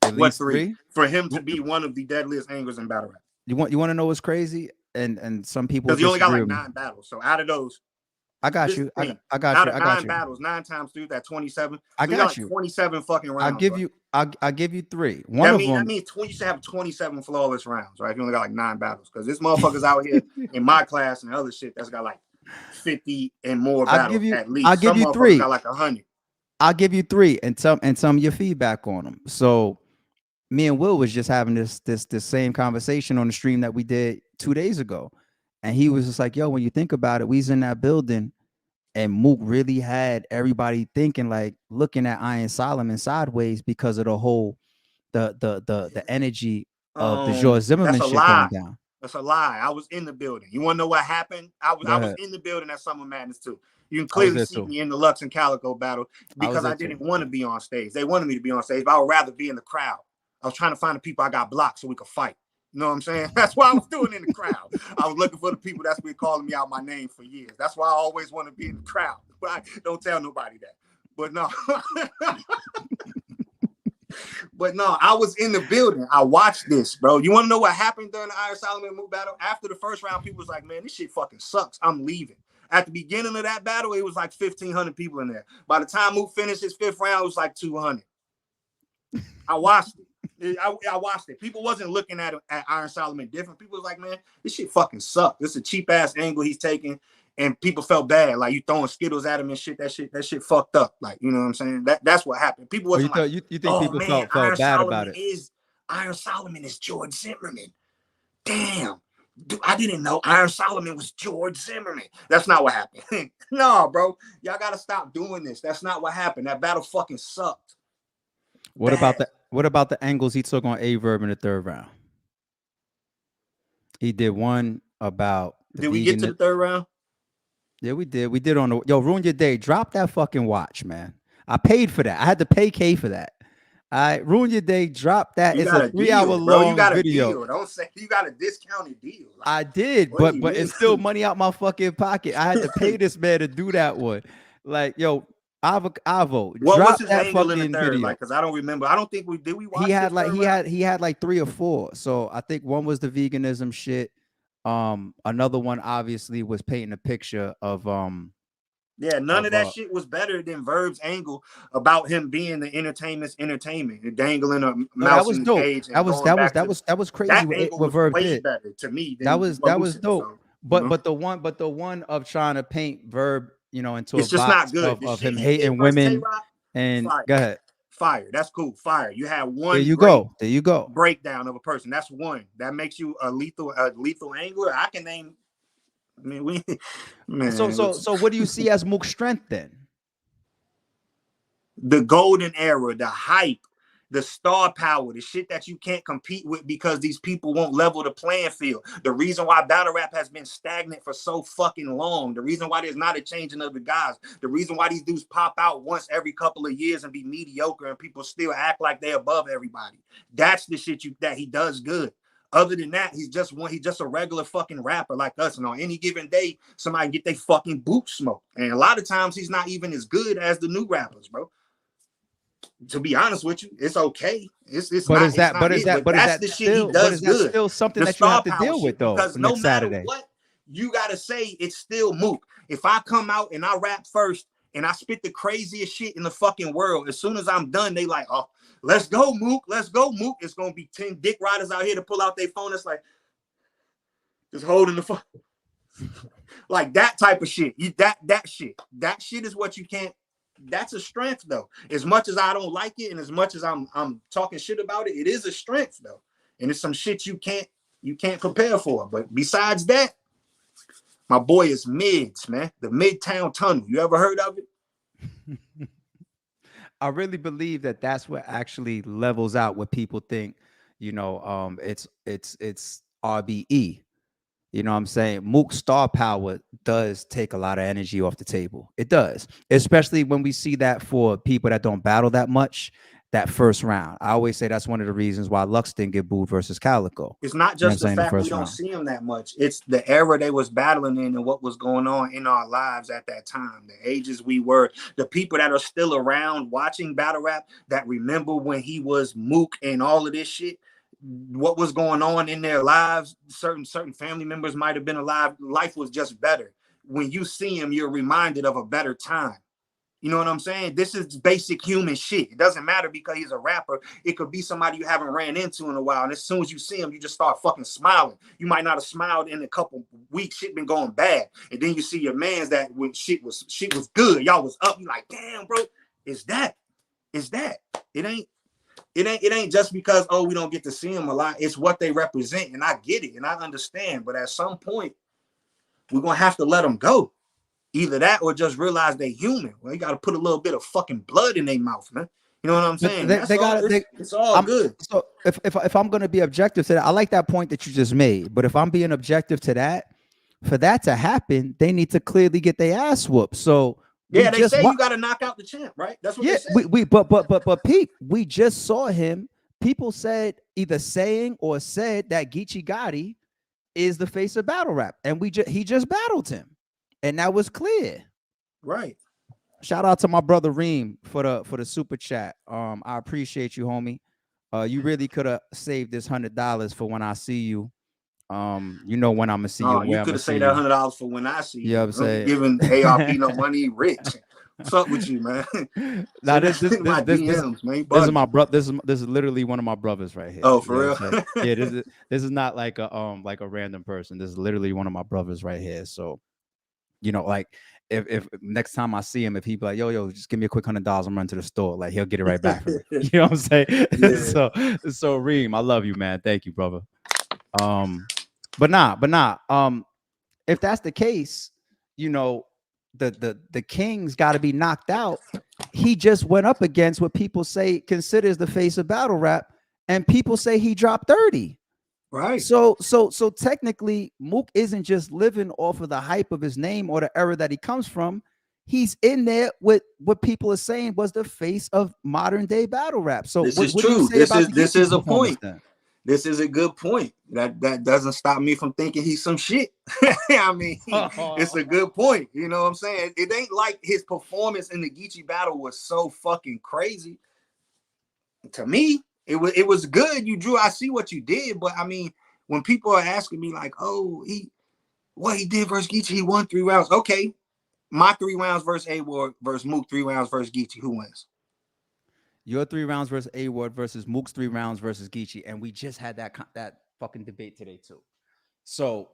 At least 3 for him to be one of the deadliest angles in battle rap. You want to know what's crazy? And some people, because you only got like 9 battles. So out of those, I got you. I got out you. of 9 battles, 9 times 3, that's 27. So I got you. 27 fucking rounds. I'll give you 3. That means you should have 27 flawless rounds, right? If you only got like 9 battles, because this motherfucker's out here in my class and other shit that's got like 50 and more battles at least. I'll give you 3. Got like 100. I'll give you 3 and some of your feedback on them. So me and Will was just having this same conversation on the stream that we did 2 days ago. And he was just like, yo, when you think about it, we was in that building and Mook really had everybody thinking, like, looking at Iron Solomon sideways because of the whole the energy of the George Zimmerman shit going down. That's a lie. I was in the building. You want to know what happened? I was in the building at Summer Madness too. You can clearly see me in the Lux and Calico battle because I didn't want to be on stage. They wanted me to be on stage, but I would rather be in the crowd. I was trying to find the people I got blocked so we could fight. You know what I'm saying? That's what I was doing in the crowd. I was looking for the people that's been calling me out my name for years. That's why I always want to be in the crowd. But don't tell nobody that. But no. But no, I was in the building. I watched this, bro. You want to know what happened during the Iron Solomon Mook battle? After the first round, people was like, man, this shit fucking sucks. I'm leaving. At the beginning of that battle, it was like 1,500 people in there. By the time Mook finished his 5th round, it was like 200. I watched it. I watched it. People wasn't looking at Iron Solomon different. People was like, man, this shit fucking sucks. This is a cheap ass angle he's taking. And people felt bad, like you throwing Skittles at him and shit. That shit fucked up. Like, you know what I'm saying? That's what happened. People wasn't you think people felt bad about it? Iron Solomon is George Zimmerman. Damn, dude, I didn't know Iron Solomon was George Zimmerman. That's not what happened. No, bro, y'all gotta stop doing this. That's not what happened. That battle fucking sucked. What about the angles he took on A-Verb in the 3rd round? He did one about. Did we get to the 3rd round? Yeah, we did. We did on the Ruin Your Day. Drop that fucking watch, man. I paid for that. I had to pay K for that. I Ruin Your Day. Drop that. It's a 3-hour long video. Deal. Don't say you got a discounted deal. Like, I did, but it's still money out my fucking pocket. I had to pay this man to do that one. Like, yo, Avo. What was his angle in the 3rd? Video. Like, because I don't remember. I don't think we did. We watch. He had like 3 or 4. So I think one was the veganism shit. Another one obviously was painting a picture of none of that shit was better than Verb's angle about him being the entertainment and dangling a mouse in the cage. That was crazy. That what Verb did better to me. That was dope. So, but the one of trying to paint Verb, you know, into it's a just box not good of him hating women and fire. Go ahead. Fire. That's cool. Fire. You have one. There you go. Breakdown of a person. That's one. That makes you a lethal angler. I can name. I mean, man. So what do you see as Mook's strength then? The golden era, the hype, The star power, the shit that you can't compete with because these people won't level the playing field. The reason why battle rap has been stagnant for so fucking long. The reason why there's not a changing of the guys. The reason why these dudes pop out once every couple of years and be mediocre and people still act like they're above everybody. That's the shit that he does good. Other than that, he's just a regular fucking rapper like us. And on any given day, somebody get their fucking boot smoked. And a lot of times he's not even as good as the new rappers, bro. To be honest with you, it's okay. It's but not. is that? It's but not is it, that? but Is that's that the shit still? he But does is that good. still something The that you have to star deal power with shit, though? because no Next matter Saturday. what, you gotta say it's still Mook. If I come out and I rap first and I spit the craziest shit in the fucking world, as soon as I'm done, they like, oh, let's go, Mook. Let's go, Mook. It's gonna be 10 dick riders out here to pull out their phone. It's like just holding the phone. Like that type of shit. That shit is what you can't. That's a strength though. As much as I don't like it, and as much as I'm talking shit about it, it is a strength though. And it's some shit you can't prepare for. But besides that, my boy is Mids, man. The Midtown Tunnel. You ever heard of it? I really believe that that's what actually levels out what people think. It's RBE. You know what I'm saying? Mook's star power does take a lot of energy off the table. It does, especially when we see that for people that don't battle that much. That first round, I always say that's one of the reasons why Lux didn't get booed versus Calico. It's not just the fact we don't see him that much. It's the era they was battling in and what was going on in our lives at that time. The ages we were, the people that are still around watching battle rap that remember when he was Mook and all of this shit. What was going on in their lives. Certain family members might have been alive. Life was just better. When you see him, you're reminded of a better time. You know what I'm saying? This is basic human shit. It doesn't matter because he's a rapper. It could be somebody you haven't ran into in a while. And as soon as you see him, you just start fucking smiling. You might not have smiled in a couple weeks. Shit been going bad. And then you see your mans that when shit was good. Y'all was up. You like, damn, bro. It's that. It ain't just because, oh, we don't get to see them a lot. It's what they represent. And I get it. And I understand. But at some point, we're going to have to let them go. Either that or just realize they're human. Well, you got to put a little bit of fucking blood in their mouth, man. You know what I'm saying? It's all good. So if I'm going to be objective to that, I like that point that you just made. But if I'm being objective to that, for that to happen, they need to clearly get their ass whooped. So yeah, they say you got to knock out the champ, right? That's what they say. But Pete, we just saw him. People said either saying or said that Geechee Gotti is the face of battle rap, and he just battled him. And that was clear. Right. Shout out to my brother Reem for the super chat. I appreciate you, homie. You really could have saved this $100 for when I see you. You know when I'm gonna see you. You could have saved that $100 for when I see you. Yeah, I'm saying giving ARP no money, rich. What's up with you, man? Now this is my DMs, man. This is my brother. This is literally one of my brothers right here. Oh, for real? Yeah, this is not like a random person. This is literally one of my brothers right here. So, like if next time I see him, if he be like, yo, just give me a quick $100, I'm running to the store. Like he'll get it right back from me. You know what I'm saying? Yeah. So Reem, I love you, man. Thank you, brother. But if that's the case, the King's got to be knocked out. He just went up against what people say considers the face of battle rap, and people say he dropped 30. Right. So technically, Mook isn't just living off of the hype of his name or the era that he comes from. He's in there with what people are saying was the face of modern day battle rap. So this is true. This is a point. Then? This is a good point. That doesn't stop me from thinking he's some shit. I mean, it's a good point. You know what I'm saying? It ain't like his performance in the Geechee battle was so fucking crazy. To me, it was good. You drew. I see what you did, but I mean, when people are asking me like, "Oh, what he did versus Geechee, he won 3 rounds." Okay, my 3 rounds versus A-Ward versus Mook, 3 rounds versus Geechee. Who wins? Your 3 rounds versus A-Ward versus Mook's 3 rounds versus Geechee, and we just had that fucking debate today too. So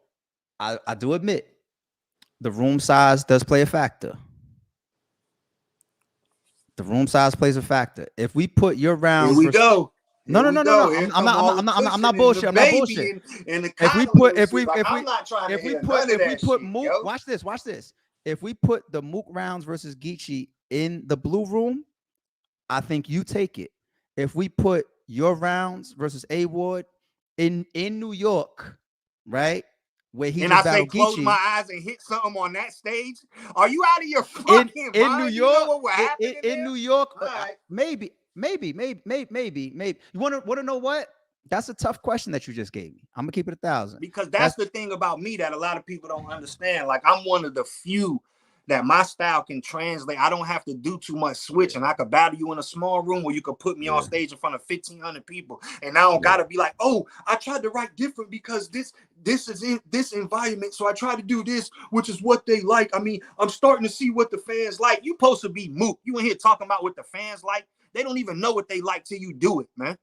I do admit the room size does play a factor. The room size plays a factor. If we put your rounds, here we go. No. I'm not bullshit. I'm not bullshit. If we put Mook, yo. Watch this. If we put the Mook rounds versus Geechee in the blue room, I think you take it. if we put your rounds versus A Ward in New York, right, where he And I just say, battled close my Geechee eyes and hit something on that stage. Are you out of your in fucking New mind? You know York, what would happen in in there? New York, All right. maybe. You want to know what? That's a tough question that you just gave me. I'm gonna keep it 1,000. Because that's the thing about me that a lot of people don't understand. Like, I'm one of the few that my style can translate. I don't have to do too much switching. I could battle you in a small room where you could put me on stage in front of 1,500 people, and I don't gotta be like, oh, I tried to write different because this is in this environment, so I try to do this, which is what they like. I mean, I'm starting to see what the fans like. You supposed to be Mook. You in here talking about what the fans like. They don't even know what they like till you do it, man.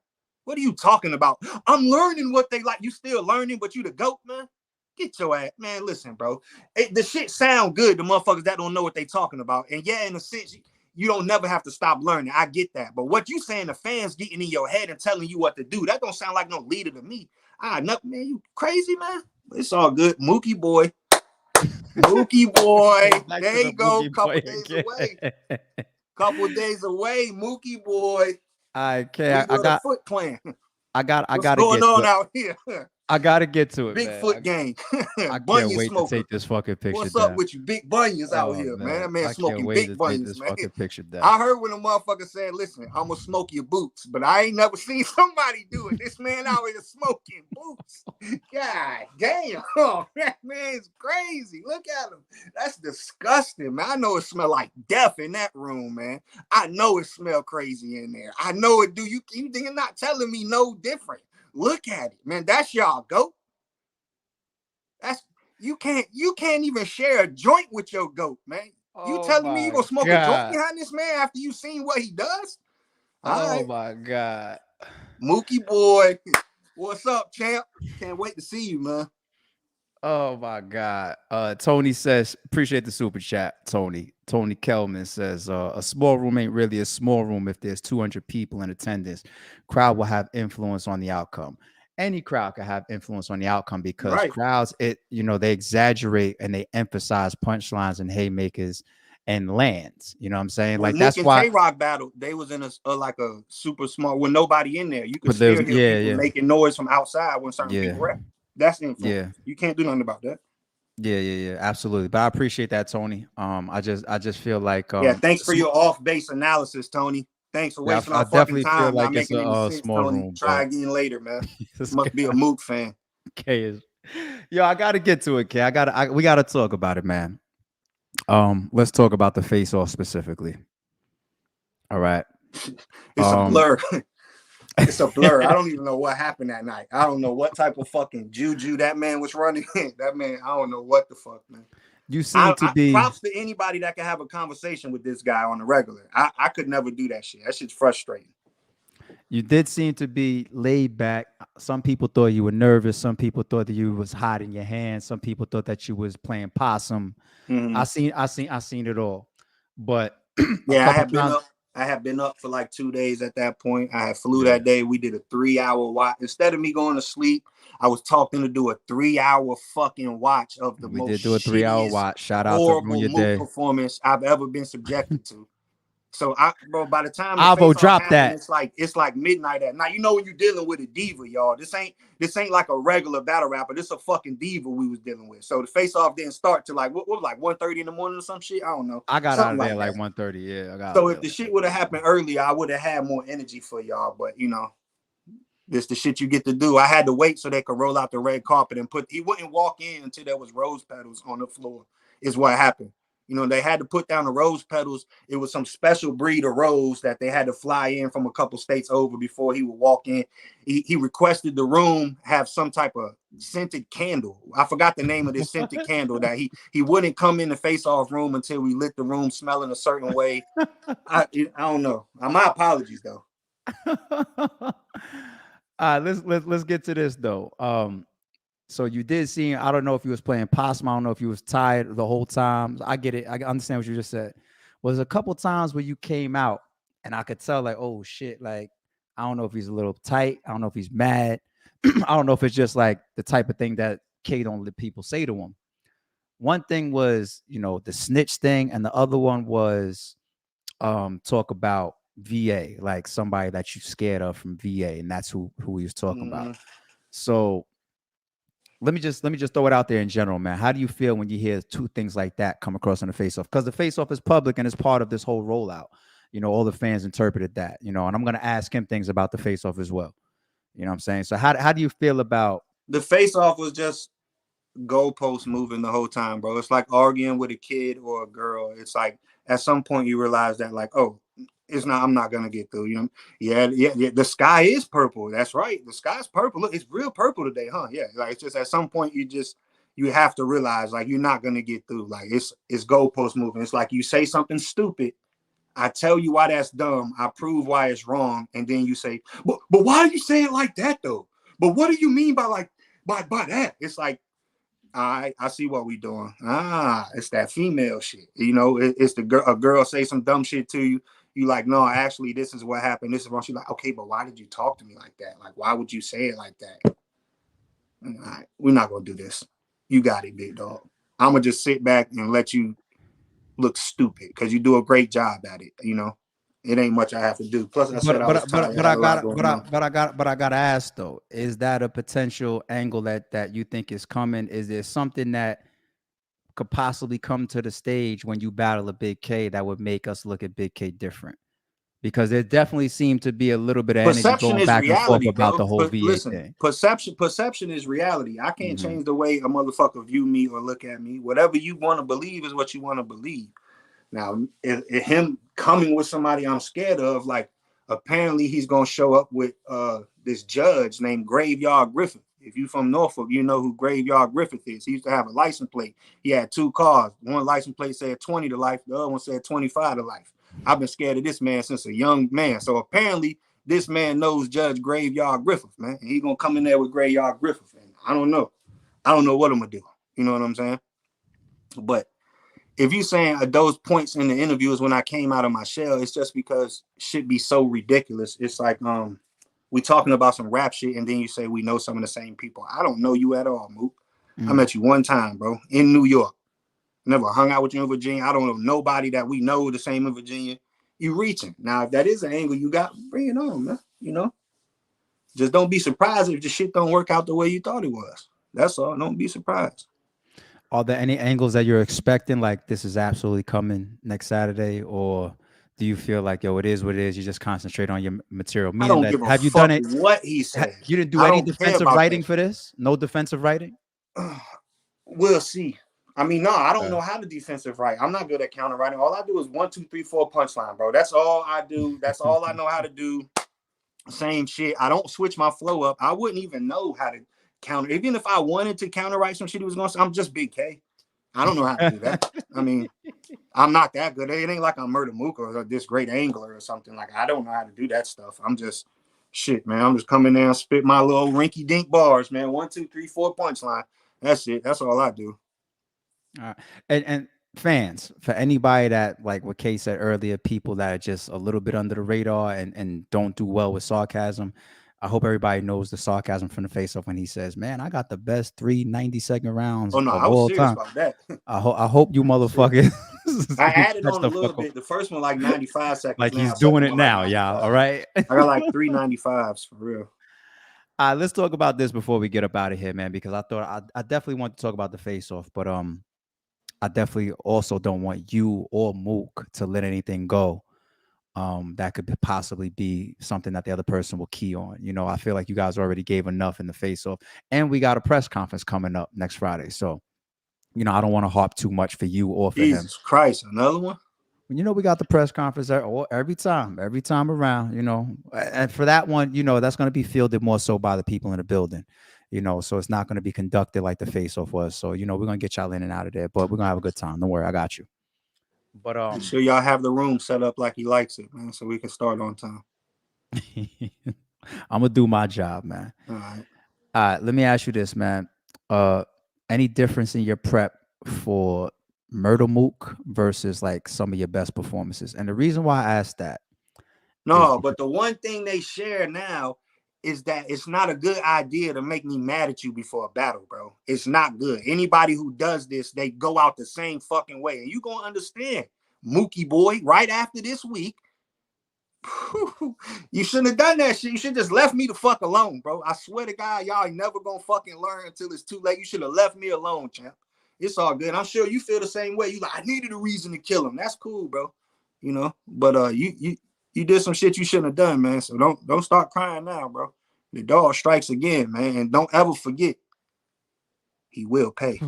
What are you talking about? I'm learning what they like. You still learning, but you the GOAT, man. Get your ass, man. Listen, bro. The shit sound good. The motherfuckers that don't know what they talking about. And yeah, in a sense, you don't never have to stop learning. I get that. But what you saying, the fans getting in your head and telling you what to do, that don't sound like no leader to me. Man, you crazy, man. It's all good. Mookie boy. Mookie boy. There you go. Couple days away. Couple days away. Mookie boy. I can't. I got Foot Clan. What's going on out here? I gotta get to it, Bigfoot gang. I can't wait to take this fucking picture. What's up with you, big bunions out here, man? That man smoking big bunions, man. Fucking picture down. I heard when the motherfucker said, "Listen, I'm gonna smoke your boots," but I ain't never seen somebody do it. This man out here smoking boots. God damn, that man's crazy. Look at him. That's disgusting, man. I know it smell like death in that room, man. I know it smell crazy in there. I know it do. You're not telling me no different. Look at it, man. That's y'all GOAT. That's you can't even share a joint with your GOAT, man. You telling me you gonna smoke a joint behind this man after you seen what he does? My God. Mookie boy. What's up, champ? Can't wait to see you, man. Oh my God. Tony says, appreciate the super chat, Tony. Tony Kelman says, a small room ain't really a small room if there's 200 people in attendance. Crowd will have influence on the outcome. Any crowd can have influence on the outcome because crowds, they exaggerate and they emphasize punchlines and haymakers and lands. You know what I'm saying? When like that's why K-Rock battle, they was in like a super small with nobody in there. You could still hear people making noise from outside when certain people rap. That's influence. Yeah. You can't do nothing about that. Yeah, absolutely. But I appreciate that, Tony. I just feel like thanks for your off-base analysis, Tony. Thanks for wasting our fucking time. Feel like it's a small Tony. Room. Try again later, man. Must be a Mook fan. K is, I gotta get to it, K. We gotta talk about it, man. Let's talk about the face-off specifically. All right. It's a blur. It's a blur. I don't even know what happened that night. I don't know what type of fucking juju that man was running. That man, I don't know what the fuck, man. You seem to be props to anybody that can have a conversation with this guy on the regular. I could never do that shit. That shit's frustrating. You did seem to be laid back. Some people thought you were nervous. Some people thought that you was hiding your hands. Some people thought that you was playing possum. Mm-hmm. I seen it all. But yeah, I have been up for like 2 days at that point. I had flew that day. We did a 3-hour watch. Instead of me going to sleep, I was talking to do a 3-hour fucking watch of the most did do a 3-hour watch. Shout out horrible to Mook performance I've ever been subjected to. So by the time Avo dropped that, it's like midnight at night. You know when you're dealing with a diva, y'all. This ain't like a regular battle rapper. This a fucking diva we was dealing with. So the face off didn't start till like what was like 1:30 in the morning or some shit. I don't know. I got out of there like 1:30. Yeah, I got. So if the shit would have happened earlier, I would have had more energy for y'all. But this the shit you get to do. I had to wait so they could roll out the red carpet and he wouldn't walk in until there was rose petals on the floor. Is what happened. They had to put down the rose petals. It was some special breed of rose that they had to fly in from a couple states over before he would walk in. He requested the room have some type of scented candle. I forgot the name of this scented candle that he wouldn't come in the face-off room until we lit the room smelling a certain way. I don't know. My apologies though. Let's get to this though. So you did see, I don't know if you was playing possum. I don't know if you was tired the whole time. I get it. I understand what you just said. Was a couple times where you came out and I could tell like, oh shit, like, I don't know if he's a little tight. I don't know if he's mad. I don't know if it's just like the type of thing that K don't let people say to him. One thing was, the snitch thing. And the other one was talk about VA, like somebody that you scared of from VA, and that's who he was talking Mm-hmm. about. So let me just throw it out there in general, man. How do you feel when you hear two things like that come across on the face off? Because the face off is public and it's part of this whole rollout. You know, all the fans interpreted that, you know, and I'm gonna ask him things about the face off as well. You know what I'm saying? So how do you feel about The face off was just goalpost moving the whole time, bro. It's like arguing with a kid or a girl. It's like at some point you realize that, like, oh, it's not. I'm not gonna get through. You know? Yeah. The sky is purple. That's right. The sky's purple. Look, it's real purple today, huh? Yeah. Like it's just at some point you have to realize like you're not gonna get through. Like it's goalpost moving. It's like you say something stupid. I tell you why that's dumb. I prove why it's wrong, and then you say, but why do you say it like that though? But what do you mean by like by that? It's like I see what we doing. It's that female shit. You know, it's the girl. A girl say some dumb shit to you. You like, no, actually, this is what happened. This is wrong. She's like, okay, but why did you talk to me like that? Like, why would you say it like that? All right, we're not gonna do this. You got it, big dog. I'm gonna just sit back and let you look stupid because you do a great job at it. You know, it ain't much I have to do. Plus, I said I was tired. But I gotta ask though, is that a potential angle that you think is coming? Is there something that could possibly come to the stage when you battle a Bigg K that would make us look at Bigg K different? Because there definitely seemed to be a little bit of energy going back and forth about the whole VA thing. Perception is reality. I can't change the way a motherfucker view me or look at me. Whatever you want to believe is what you want to believe. Now, if him coming with somebody I'm scared of, like apparently he's gonna show up with this judge named Graveyard Griffith. If you from Norfolk, you know who Graveyard Griffith is. He used to have a license plate. He had two cars. One license plate said 20 to life. The other one said 25 to life. I've been scared of this man since a young man. So apparently this man knows Judge Graveyard Griffith, man. And he's gonna come in there with Graveyard Griffith. And I don't know what I'm gonna do. You know what I'm saying? But if you saying those points in the interview is when I came out of my shell, it's just because shit be so ridiculous. It's like we talking about some rap shit, and then you say we know some of the same people. I don't know you at all, Mook. I met you one time, bro, in New York. Never hung out with you in Virginia. I don't know nobody that we know the same in Virginia. You reaching. Now, if that is an angle you got, bring it on, man. You know? Just don't be surprised if the shit don't work out the way you thought it was. That's all. Don't be surprised. Are there any angles that you're expecting, like this is absolutely coming next Saturday, or do you feel like, yo, it is what it is? You just concentrate on your material. I don't That, give a have you fuck done it? what he said. You didn't do any defensive writing for this? No defensive writing? We'll see. I mean, no, I don't know how to defensive write. I'm not good at counter writing. All I do is 1, 2, 3, 4 punchline, bro. That's all I do. That's all I know how to do. Same shit. I don't switch my flow up. I wouldn't even know how to counter. Even if I wanted to counter write some shit he was going to say, I'm just Bigg K. I don't know how to do that. I mean, I'm not that good. It ain't like I'm Murda Mook or this great angler or something. Like, I don't know how to do that stuff. I'm just shit, man. I'm just coming there and spit my little rinky dink bars, man. 1, 2, 3, 4 punchline. That's it. That's all I do. And fans, for anybody that, like what Kay said earlier, people that are just a little bit under the radar and don't do well with sarcasm, I hope everybody knows the sarcasm from the face off when he says, man, I got the best 3 90-second rounds of I was all serious time. About that. I hope you motherfuckers. I added on a little bit. The first one like 95 seconds. Like he's doing it now, y'all. All right. I got like 395s for real. Let's talk about this before we get up out of here, man, because I thought I definitely want to talk about the face off, but I definitely also don't want you or Mook to let anything go that could possibly be something that the other person will key on. You know, I feel like you guys already gave enough in the face off, and we got a press conference coming up next Friday. So, you know, I don't want to harp too much for you or for him. Jesus Christ, another one? You know, we got the press conference every time around, you know, and for that one, you know, that's going to be fielded more so by the people in the building. You know, so it's not going to be conducted like the face-off was. So, you know, we're going to get y'all in and out of there, but we're going to have a good time. Don't worry, I got you. But make sure y'all have the room set up like he likes it, man, so we can start on time. I'm going to do my job, man. All right. Let me ask you this, man. Any difference in your prep for Murda Mook versus like some of your best performances? And the reason why I asked that. No, but the one thing they share now is that it's not a good idea to make me mad at you before a battle, bro. It's not good. Anybody who does this, they go out the same fucking way. And you gonna understand, Mookie boy, right after this week, You shouldn't have done that shit. You should just left me the fuck alone, bro. I swear to God, y'all ain't never gonna fucking learn until it's too late. You should have left me alone, champ. It's all good. I'm sure you feel the same way. You like, I needed a reason to kill him. That's cool, bro. You know, but you did some shit you shouldn't have done, man. So don't start crying now, bro. The dog strikes again, man. And don't ever forget, he will pay.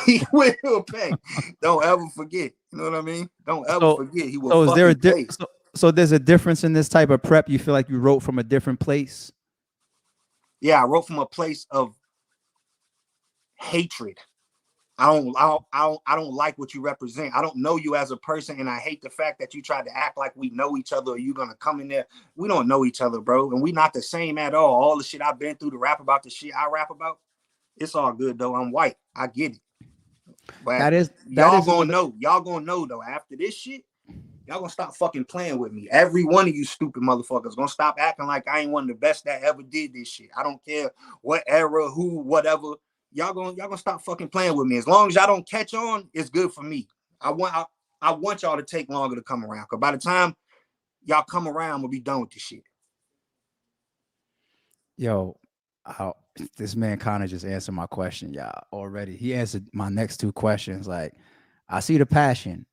He will pay. Don't ever forget. You know what I mean? Don't ever forget. He will fucking pay. So there's a difference in this type of prep? You feel like you wrote from a different place? Yeah, I wrote from a place of hatred. I don't like what you represent. I don't know you as a person, and I hate the fact that you tried to act like we know each other, or you're gonna come in there. We don't know each other, bro, and we not the same at all. All the shit I've been through to rap about the shit I rap about, it's all good though. I'm white. I get it. But y'all gonna know. Y'all gonna know though. After this shit, y'all gonna stop fucking playing with me. Every one of you stupid motherfuckers gonna stop acting like I ain't one of the best that ever did this shit. I don't care what era, who, whatever. Y'all gonna stop fucking playing with me. As long as y'all don't catch on, it's good for me. I want y'all to take longer to come around. Cause by the time y'all come around, we'll be done with this shit. Yo, this man kind of just answered my question, y'all. Already, he answered my next two questions. Like, I see the passion.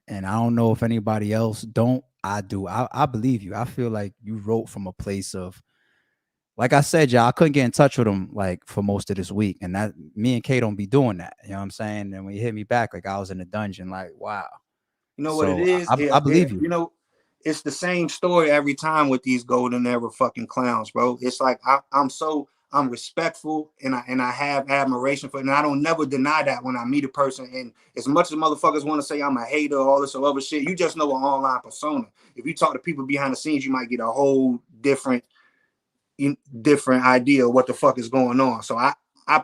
And I don't know if anybody else don't. I do. I believe you. I feel like you wrote from a place of, like I said, y'all, I couldn't get in touch with him like for most of this week, and that me and K don't be doing that. You know what I'm saying? And when you hit me back, like I was in the dungeon, like wow. You know what it is? I believe you. You know, it's the same story every time with these golden era fucking clowns, bro. It's like I'm respectful and I have admiration for it. And I don't never deny that when I meet a person. And as much as motherfuckers want to say I'm a hater, all this other shit, you just know an online persona. If you talk to people behind the scenes, you might get a whole different idea of what the fuck is going on. So I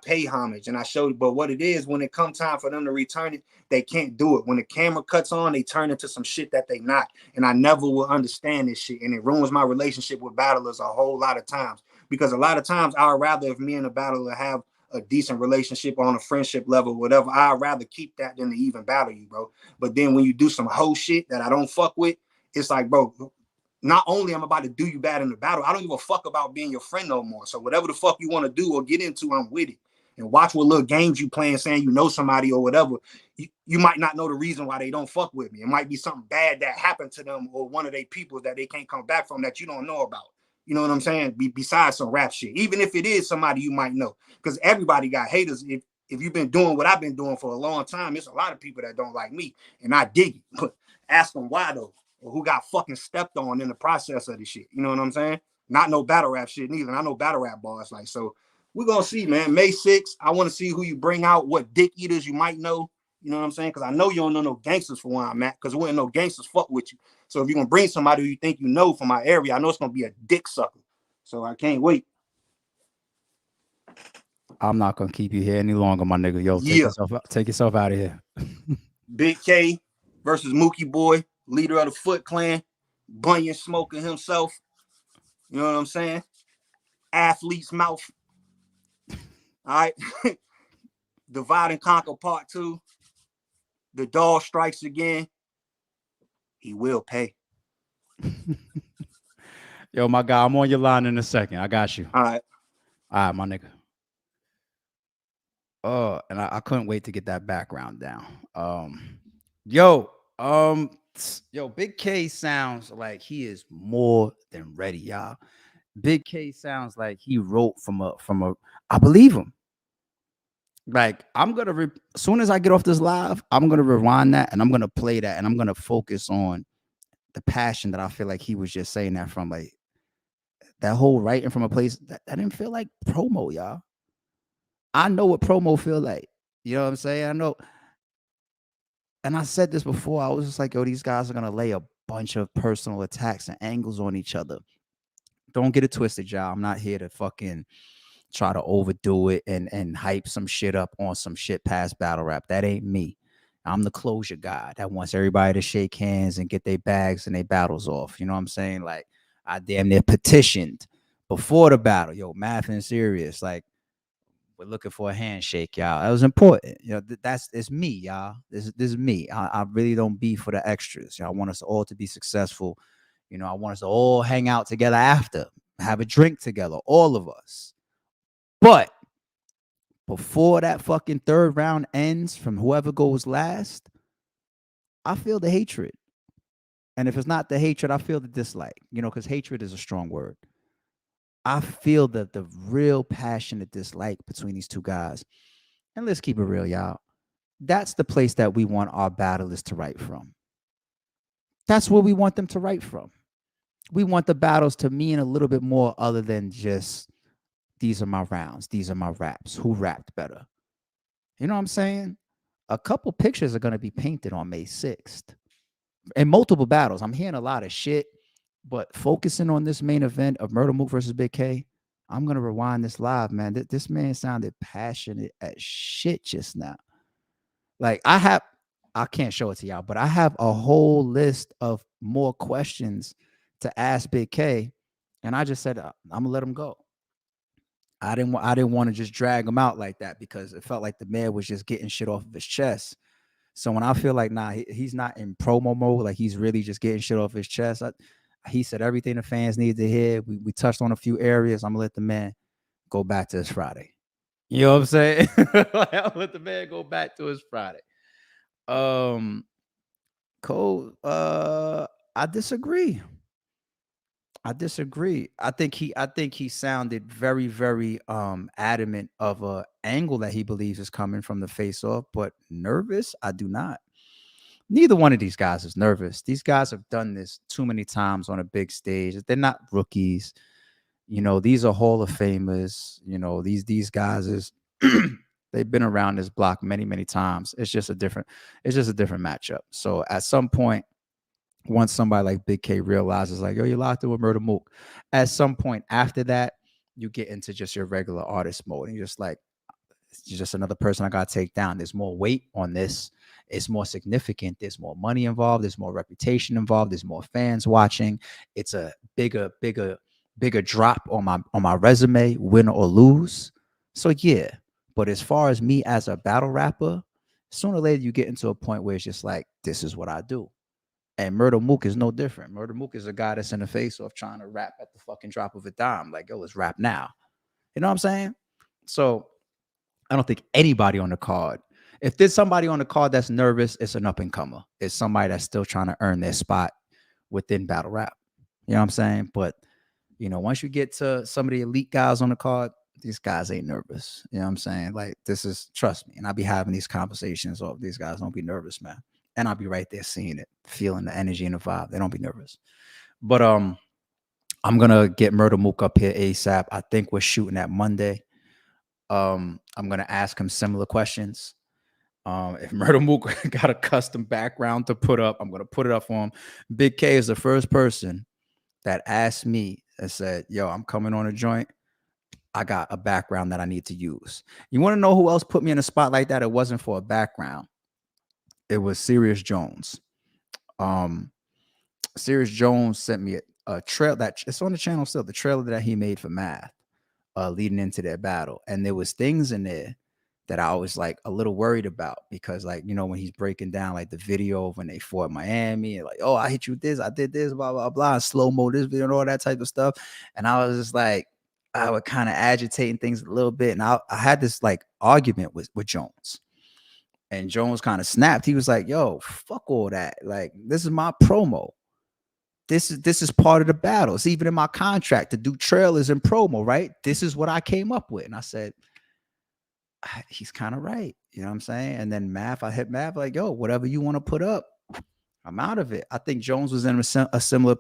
pay homage and I show you, but what it is, when it comes time for them to return it, they can't do it. When the camera cuts on, they turn into some shit that they not. And I never will understand this shit. And it ruins my relationship with battlers a whole lot of times. Because a lot of times I'd rather, if me and a battler have a decent relationship on a friendship level, whatever, I'd rather keep that than to even battle you, bro. But then when you do some hoe shit that I don't fuck with, it's like, bro, not only I'm about to do you bad in the battle, I don't give a fuck about being your friend no more. So whatever the fuck you want to do or get into, I'm with it. And watch what little games you playing, saying you know somebody or whatever. You might not know the reason why they don't fuck with me. It might be something bad that happened to them or one of their people that they can't come back from that you don't know about. You know what I'm saying? Besides some rap shit. Even if it is somebody you might know. Because everybody got haters. If you've been doing what I've been doing for a long time, it's a lot of people that don't like me. And I dig it. But ask them why though. Or who got fucking stepped on in the process of this shit. You know what I'm saying? Not no battle rap shit neither. And I know battle rap bars. Like, so we're going to see, man. May 6th, I want to see who you bring out, what dick eaters you might know. You know what I'm saying? Because I know you don't know no gangsters for where I'm at, because there wasn't no gangsters fuck with you. So if you're going to bring somebody who you think you know from my area, I know it's going to be a dick sucker. So I can't wait. I'm not going to keep you here any longer, my nigga. Yo, take yourself out of here. Bigg K versus Mookie Boy, leader of the Foot Clan, Bunyan smoking himself. You know what I'm saying? Athlete's mouth. All right. Divide and Conquer Part 2. The dog strikes again. He will pay. Yo, my guy, I'm on your line in a second. I got you. All right, my nigga. And I couldn't wait to get that background down. Yo, Bigg K sounds like he is more than ready, y'all. Bigg K sounds like he wrote from a. I believe him. Like, I'm gonna as soon as I get off this live, I'm gonna rewind that and I'm gonna play that and I'm gonna focus on the passion that I feel like he was just saying that from. Like that whole writing from a place that didn't feel like promo, y'all. I know what promo feel like. You know what I'm saying? I know. And I said this before. I was just like, yo, these guys are gonna lay a bunch of personal attacks and angles on each other. Don't get it twisted, y'all. I'm not here to fucking try to overdo it and hype some shit up on some shit past battle rap. That ain't me. I'm the closure guy that wants everybody to shake hands and get their bags and their battles off. You know what I'm saying? Like, I damn near petitioned before the battle. Yo, Math and Serious. Like, we're looking for a handshake, y'all. That was important. You know, it's me, y'all. This is me. I really don't be for the extras. Y'all want us all to be successful. You know, I want us to all hang out together after, have a drink together, all of us. But before that fucking third round ends from whoever goes last, I feel the hatred. And if it's not the hatred, I feel the dislike, you know, because hatred is a strong word. I feel the real passionate dislike between these two guys. And let's keep it real, y'all. That's the place that we want our battlers to write from. That's where we want them to write from. We want the battles to mean a little bit more other than just these are my rounds, these are my raps. Who rapped better? You know what I'm saying? A couple pictures are going to be painted on May 6th in multiple battles. I'm hearing a lot of shit, but focusing on this main event of Murda Mook versus Bigg K, I'm going to rewind this live, man. This man sounded passionate as shit just now. Like I can't show it to y'all, but I have a whole list of more questions to ask Bigg K. And I just said, I'm going to let him go. I didn't want to just drag him out like that because it felt like the man was just getting shit off of his chest. So when I feel like, nah, he's not in promo mode, like he's really just getting shit off his chest. He said everything the fans need to hear. We touched on a few areas. I'm gonna let the man go back to his Friday. You know what I'm saying? I'll let the man go back to his Friday. Cole, I disagree. I think he sounded very, very adamant of a angle that he believes is coming from the face off, but nervous, I do not. Neither one of these guys is nervous. These guys have done this too many times on a big stage. They're not rookies. You know, these are Hall of Famers. You know, these guys is they've been around this block many, many times. It's just a different matchup. So at some point, once somebody like Bigg K realizes, like, yo, you're locked in with Murda Mook, at some point after that, you get into just your regular artist mode. And you're just like, it's just another person I got to take down. There's more weight on this. It's more significant. There's more money involved. There's more reputation involved. There's more fans watching. It's a bigger drop on my resume, win or lose. So yeah. But as far as me as a battle rapper, sooner or later you get into a point where it's just like, this is what I do. And Murda Mook is no different. Murda Mook is a guy that's in the face of trying to rap at the fucking drop of a dime. Like, yo, let's rap now. You know what I'm saying? So I don't think anybody on the card, if there's somebody on the card that's nervous, it's an up and comer. It's somebody that's still trying to earn their spot within battle rap. You know what I'm saying? But, you know, once you get to some of the elite guys on the card, these guys ain't nervous. You know what I'm saying? Like, this is, trust me. And I'll be having these conversations. Oh, these guys don't be nervous, man. And I'll be right there seeing it, feeling the energy and the vibe. They don't be nervous. But I'm gonna get Murda Mook up here ASAP. I think we're shooting at Monday. I'm gonna ask him similar questions. If Murda Mook got a custom background to put up, I'm gonna put it up for him. Bigg K is the first person that asked me and said, yo, I'm coming on a joint. I got a background that I need to use. You want to know who else put me in a spot like that? It wasn't for a background. It was Serious Jones. Serious Jones sent me a trail that it's on the channel still, the trailer that he made for Math, leading into their battle. And there was things in there that I was like a little worried about because, like, you know, when he's breaking down like the video of when they fought Miami and like, oh, I hit you with this, I did this, blah, blah, blah, slow mo this video and all that type of stuff. And I was just like, I would kind of agitating things a little bit. And I had this like argument with Jones. And Jones kind of snapped. He was like, yo, fuck all that. Like, this is my promo. This is part of the battle. It's even in my contract to do trailers and promo, right? This is what I came up with. And I said, he's kind of right. You know what I'm saying? And then I hit Math like, yo, whatever you want to put up, I'm out of it. I think Jones was in a similar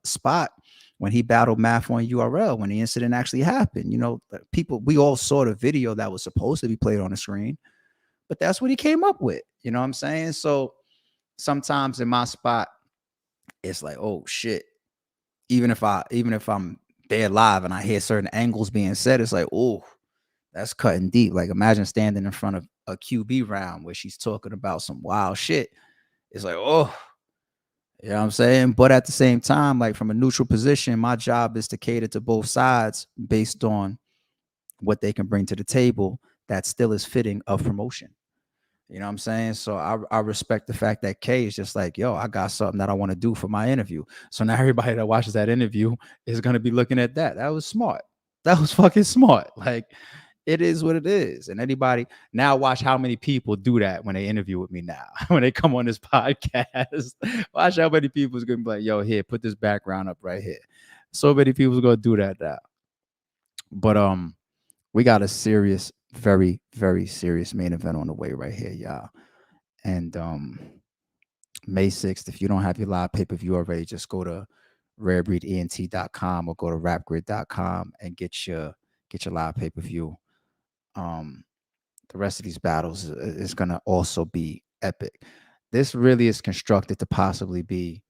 spot when he battled Math on URL when the incident actually happened. You know, we all saw the video that was supposed to be played on the screen. But that's what he came up with. You know what I'm saying? So sometimes in my spot, it's like, oh shit. Even if I'm there live and I hear certain angles being said, it's like, oh, that's cutting deep. Like, imagine standing in front of a QB round where she's talking about some wild shit. It's like, oh, you know what I'm saying? But at the same time, like, from a neutral position, my job is to cater to both sides based on what they can bring to the table that still is fitting of promotion. You know what I'm saying? So I respect the fact that K is just like, yo, I got something that I want to do for my interview. So now everybody that watches that interview is going to be looking at that. That was smart. That was fucking smart. Like, it is what it is. And anybody now watch how many people do that when they interview with me now, when they come on this podcast. Watch how many people is going to be like, yo, here, put this background up right here. So many people are going to do that now. But we got a serious, very, very serious main event on the way right here, y'all. And May 6th, if you don't have your live pay-per-view already, just go to rarebreedent.com or go to rapgrid.com and get your live pay-per-view. The rest of these battles is going to also be epic. This really is constructed to possibly be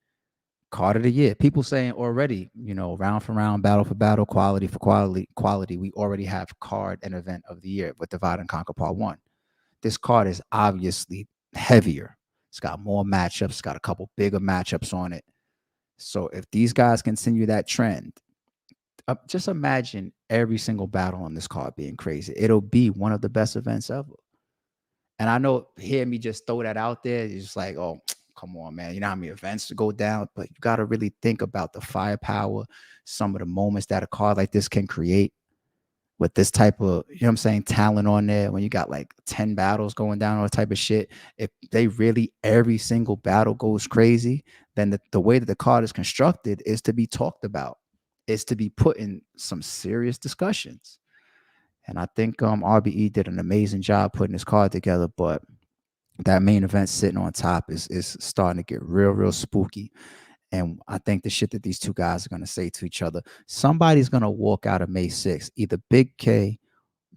card of the year. People saying already, round for round, battle for battle, quality for quality. We already have card and event of the year with Divide and Conquer Part 1. This card is obviously heavier. It's got more matchups. It's got a couple bigger matchups on it. So if these guys continue that trend, just imagine every single battle on this card being crazy. It'll be one of the best events ever. And I know, hear me just throw that out there. It's just like, oh, come on, man. You know how many events to go down? But you got to really think about the firepower, some of the moments that a card like this can create with this type of, talent on there. When you got like 10 battles going down, all type of shit. If they really, every single battle goes crazy, then the way that the card is constructed is to be talked about, is to be put in some serious discussions. And I think RBE did an amazing job putting this card together, but that main event sitting on top is starting to get real, real spooky. And I think the shit that these two guys are going to say to each other, somebody's going to walk out of May 6th, either Bigg K,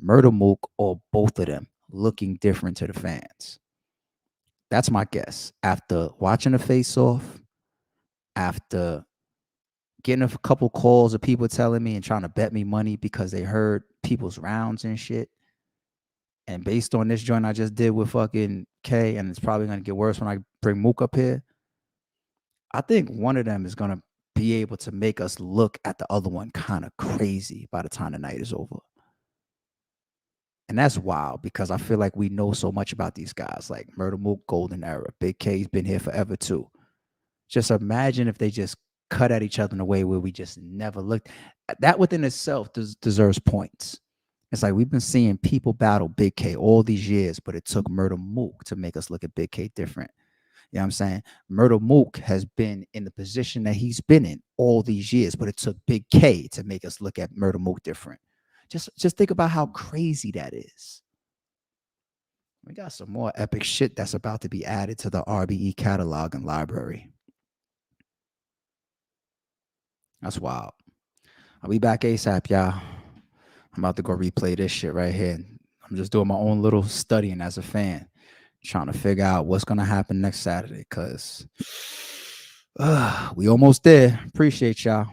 Murda Mook, or both of them looking different to the fans. That's my guess. After watching the face-off, after getting a couple calls of people telling me and trying to bet me money because they heard people's rounds and shit. And based on this joint I just did with fucking K, and it's probably going to get worse when I bring Mook up here, I think one of them is going to be able to make us look at the other one kind of crazy by the time the night is over. And that's wild because I feel like we know so much about these guys, like Murda Mook, Golden Era. Bigg K's been here forever too. Just imagine if they just cut at each other in a way where we just never looked. That within itself deserves points. It's like we've been seeing people battle Bigg K all these years, but it took Murda Mook to make us look at Bigg K different. You know what I'm saying? Murda Mook has been in the position that he's been in all these years, but it took Bigg K to make us look at Murda Mook different. Just think about how crazy that is. We got some more epic shit that's about to be added to the RBE catalog and library. That's wild. I'll be back ASAP, y'all. I'm about to go replay this shit right here. I'm just doing my own little studying as a fan, trying to figure out what's going to happen next Saturday because we almost there. Appreciate y'all.